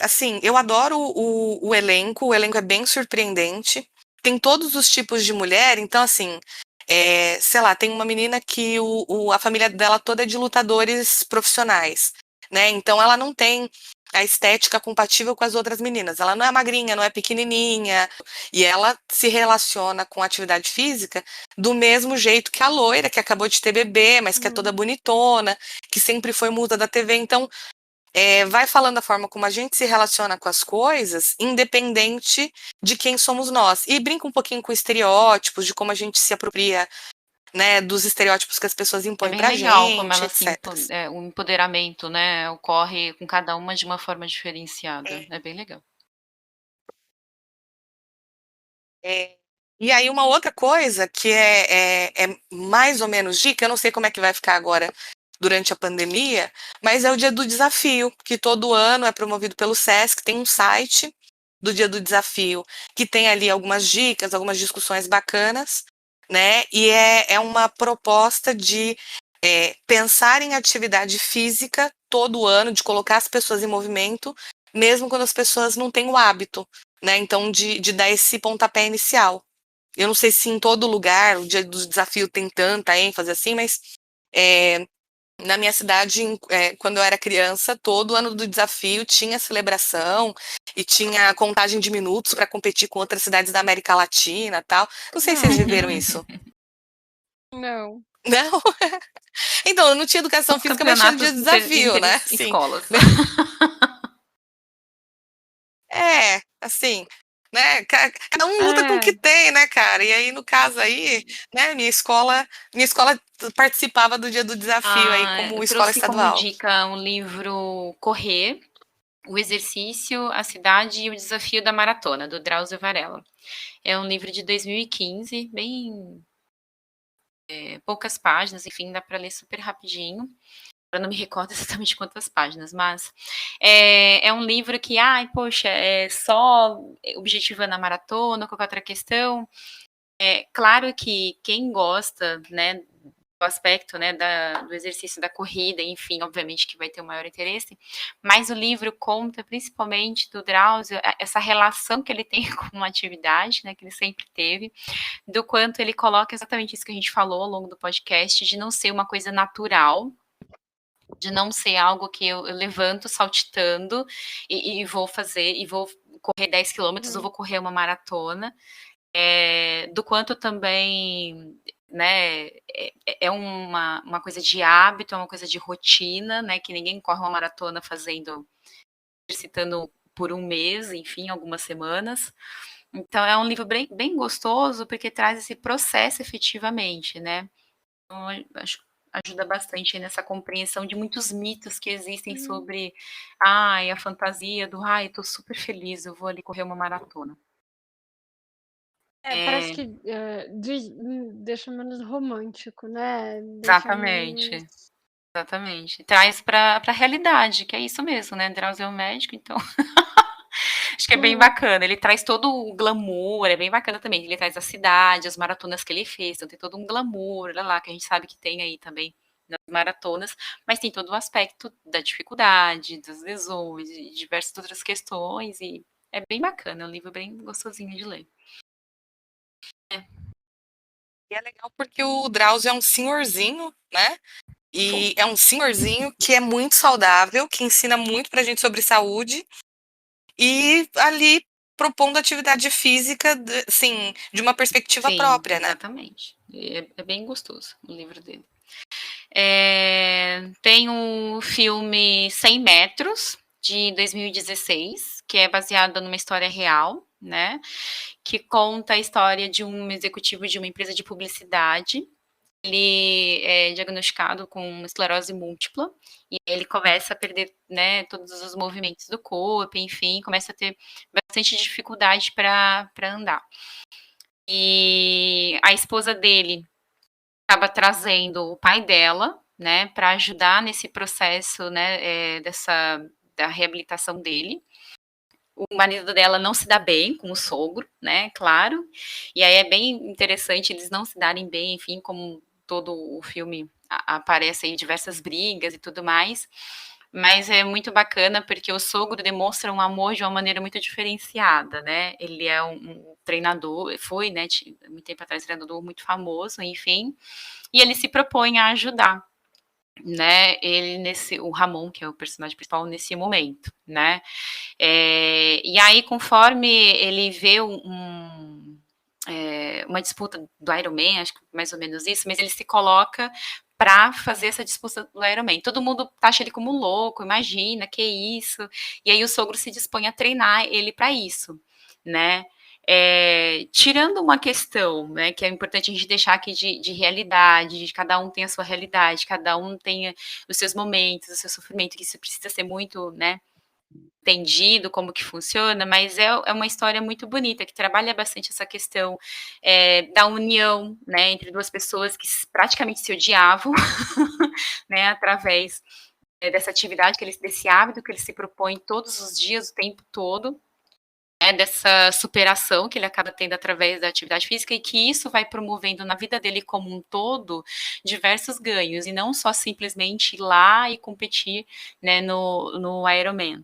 Assim, eu adoro o elenco é bem surpreendente. Tem todos os tipos de mulher, então, assim, sei lá, tem uma menina que a família dela toda é de lutadores profissionais, né? Então, ela não tem a estética compatível com as outras meninas. Ela não é magrinha, não é pequenininha, e ela se relaciona com a atividade física do mesmo jeito que a loira, que acabou de ter bebê, mas que é toda bonitona, que sempre foi musa da TV. Então, vai falando a forma como a gente se relaciona com as coisas, independente de quem somos nós. E brinca um pouquinho com estereótipos, de como a gente se apropria, né, dos estereótipos que as pessoas impõem pra gente, legal como ela etc. o empoderamento, né, ocorre com cada uma de uma forma diferenciada. É bem legal. E aí uma outra coisa que é mais ou menos dica, eu não sei como é que vai ficar agora durante a pandemia, mas é o Dia do Desafio, que todo ano é promovido pelo SESC, tem um site do Dia do Desafio, que tem ali algumas dicas, algumas discussões bacanas, né? E é uma proposta de pensar em atividade física todo ano, de colocar as pessoas em movimento, mesmo quando as pessoas não têm o hábito, né? Então, de dar esse pontapé inicial. Eu não sei se em todo lugar o Dia do Desafio tem tanta ênfase assim, mas na minha cidade, quando eu era criança, todo ano do desafio tinha celebração e tinha contagem de minutos para competir com outras cidades da América Latina, tal. Não sei se vocês viveram isso. Não. Não? Então, eu não tinha educação física, mas tinha o Dia do Desafio, né? Escolas. Assim, né? Cada um luta com o que tem, né, cara? E aí, no caso aí, né, minha escola participava do Dia do Desafio aí como escola estadual. Como dica um livro Correr, o exercício, a cidade e o desafio da maratona, do Drauzio Varela. É um livro de 2015, bem poucas páginas, enfim, dá para ler super rapidinho. Eu não me recordo exatamente quantas páginas, mas é um livro que, poxa, é só objetivando a maratona, qualquer outra questão. Claro que quem gosta, né, do aspecto, né, do exercício da corrida, enfim, obviamente que vai ter o maior interesse, mas o livro conta principalmente do Drauzio, essa relação que ele tem com uma atividade, né, que ele sempre teve, do quanto ele coloca exatamente isso que a gente falou ao longo do podcast, de não ser uma coisa natural, de não ser algo que eu levanto saltitando e vou fazer, e vou correr 10 quilômetros ou vou correr uma maratona, do quanto também né, é uma coisa de hábito, é uma coisa de rotina, né, que ninguém corre uma maratona exercitando por um mês, enfim, algumas semanas. Então é um livro bem gostoso, porque traz esse processo efetivamente, né. Então, acho ajuda bastante nessa compreensão de muitos mitos que existem sobre, ai, a fantasia do: "Ai, tô super feliz, eu vou ali correr uma maratona". Parece que, deixa menos romântico, né, deixa menos. Exatamente, exatamente. Traz pra realidade, que é isso mesmo, né, Drauzio é um médico, então acho que é bem bacana. Ele traz todo o glamour, é bem bacana também. Ele traz a cidade, as maratonas que ele fez, então tem todo um glamour, lá, que a gente sabe que tem aí também nas maratonas, mas tem todo o aspecto da dificuldade, das lesões, de diversas outras questões, e é bem bacana, é um livro bem gostosinho de ler. E é legal porque o Drauzio é um senhorzinho, né? E é um senhorzinho que é muito saudável, que ensina muito pra gente sobre saúde, e ali propondo atividade física, assim, de uma perspectiva Sim, própria, né? exatamente. É bem gostoso o livro dele. Tem o filme 100 Metros, de 2016, que é baseado numa história real, né? Que conta a história de um executivo de uma empresa de publicidade. Ele é diagnosticado com esclerose múltipla e ele começa a perder, né, todos os movimentos do corpo, enfim, começa a ter bastante dificuldade para andar. E a esposa dele acaba trazendo o pai dela, né, para ajudar nesse processo, né, da reabilitação dele. O marido dela não se dá bem com o sogro, né, claro. E aí é bem interessante eles não se darem bem, enfim, como todo o filme aparece aí diversas brigas e tudo mais. Mas é muito bacana porque o sogro demonstra um amor de uma maneira muito diferenciada, né? Ele é um treinador, foi, né, muito tempo atrás, treinador muito famoso, enfim, e ele se propõe a ajudar, né? O Ramon, que é o personagem principal nesse momento, né? E aí, conforme ele vê uma disputa do Iron Man, acho que mais ou menos isso, mas ele se coloca para fazer essa disputa do Iron Man. Todo mundo taxa ele como louco, imagina, que isso. E aí o sogro se dispõe a treinar ele para isso, né? Tirando uma questão, né, que é importante a gente deixar aqui de realidade, de cada um tem a sua realidade, cada um tem os seus momentos, o seu sofrimento, que isso precisa ser muito, né, entendido como que funciona, mas é uma história muito bonita, que trabalha bastante essa questão da união, né, entre duas pessoas que praticamente se odiavam, né, através dessa atividade, desse hábito que ele se propõe todos os dias, o tempo todo, dessa superação que ele acaba tendo através da atividade física, e que isso vai promovendo na vida dele como um todo diversos ganhos, e não só simplesmente ir lá e competir, né, no Ironman.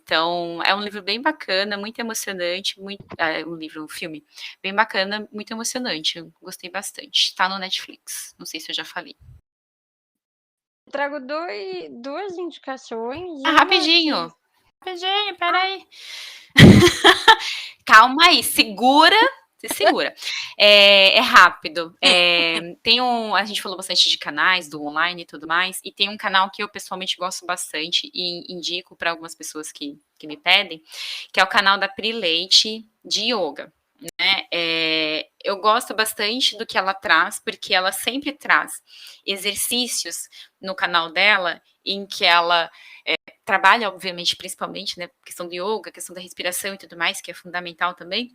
Então, é um livro bem bacana, muito emocionante, um filme bem bacana, muito emocionante, eu gostei bastante. Está no Netflix, não sei se eu já falei. Trago duas indicações, Rapidinho, peraí. Calma aí, segura, se segura. É rápido. A gente falou bastante de canais, do online e tudo mais, e tem um canal que eu pessoalmente gosto bastante e indico para algumas pessoas que me pedem, que é o canal da Pri Leite de Yoga. Né? Eu gosto bastante do que ela traz, porque ela sempre traz exercícios no canal dela em que ela trabalha, obviamente, principalmente, né, questão do yoga, questão da respiração e tudo mais, que é fundamental também.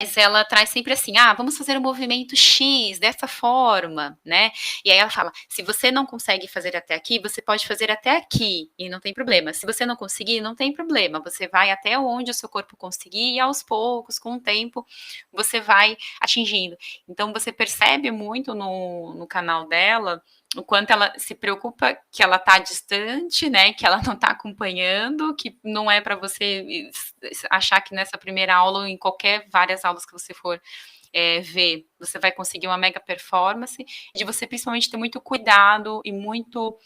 Mas ela traz sempre assim, vamos fazer um movimento X dessa forma, né? E aí ela fala, se você não consegue fazer até aqui, você pode fazer até aqui, e não tem problema. Se você não conseguir, não tem problema. Você vai até onde o seu corpo conseguir, e aos poucos, com o tempo, você vai atingindo. Então você percebe muito no canal dela o quanto ela se preocupa que ela tá distante, né, que ela não tá acompanhando, que não é para você achar que nessa primeira aula ou em várias aulas que você for ver, você vai conseguir uma mega performance, de você principalmente ter muito cuidado e muito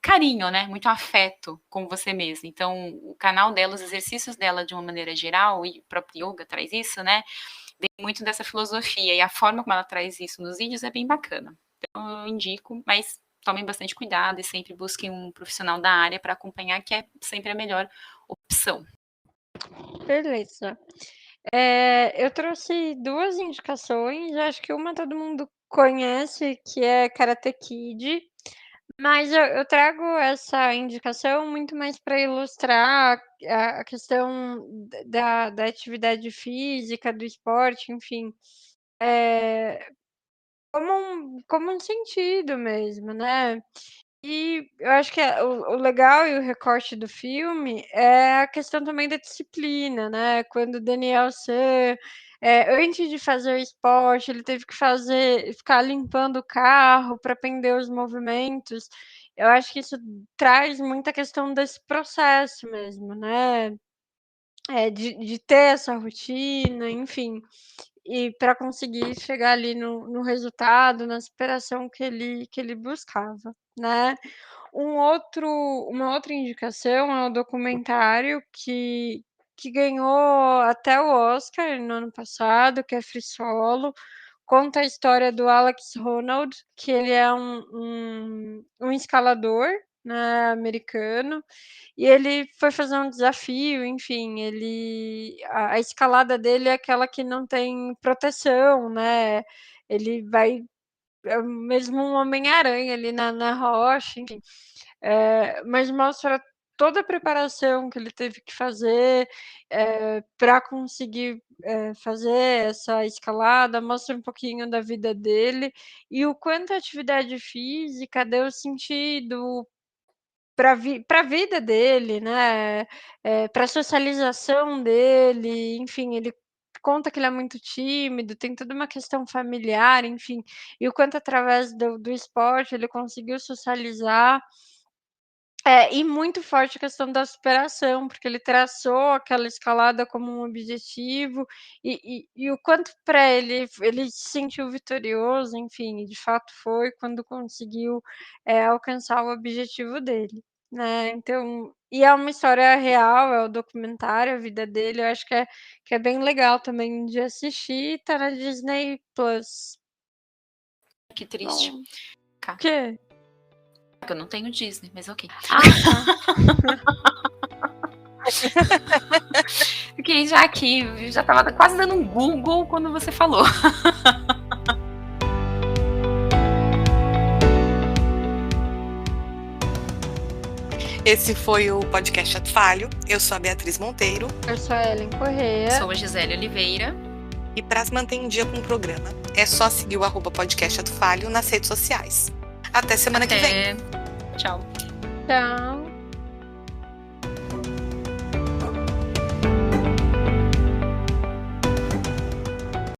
carinho, né, muito afeto com você mesmo. Então, o canal dela, os exercícios dela de uma maneira geral, e o próprio yoga traz isso, né, vem muito dessa filosofia, e a forma como ela traz isso nos vídeos é bem bacana. Então eu indico, mas tomem bastante cuidado e sempre busquem um profissional da área para acompanhar, que é sempre a melhor opção. Beleza. Eu trouxe 2 indicações, acho que uma todo mundo conhece, que é Karate Kid, mas eu trago essa indicação muito mais para ilustrar a questão da atividade física, do esporte, enfim, como um sentido mesmo, né. E eu acho que o legal e o recorte do filme é a questão também da disciplina, né, quando o Daniel San, antes de fazer o esporte, ele teve que ficar limpando o carro para aprender os movimentos. Eu acho que isso traz muita questão desse processo mesmo, né, de ter essa rotina, enfim, e para conseguir chegar ali no resultado, na superação que ele buscava, né. Uma outra indicação é um documentário que ganhou até o Oscar no ano passado, que é Free Solo. Conta a história do Alex Honnold, que ele é um escalador, né, americano, e ele foi fazer um desafio, enfim, a escalada dele é aquela que não tem proteção, né, ele vai mesmo um Homem-Aranha ali na rocha, enfim. Mas mostra toda a preparação que ele teve que fazer, pra conseguir, fazer essa escalada, mostra um pouquinho da vida dele, e o quanto a atividade física deu sentido para a vida dele, né, pra socialização dele, enfim, ele conta que ele é muito tímido, tem toda uma questão familiar, enfim, e o quanto através do esporte ele conseguiu socializar. E muito forte a questão da superação, porque ele traçou aquela escalada como um objetivo, e o quanto para ele se sentiu vitorioso, enfim, e de fato foi quando conseguiu, alcançar o objetivo dele, né. Então e é uma história real, é o documentário, a vida dele, eu acho que é bem legal também de assistir, tá na Disney Plus. Que triste. Bom, Cá. o quê? Eu não tenho Disney, mas ok. Ah, tá. Fiquei já aqui, já estava quase dando um Google quando você falou. Esse foi o podcast Ato Falho. Eu sou a Beatriz Monteiro. Eu sou a Ellen Correia. Sou a Gisele Oliveira. E para se manter em dia com o programa, é só seguir o @podcast Ato Falho nas redes sociais. Até semana que vem. Tchau. Tchau.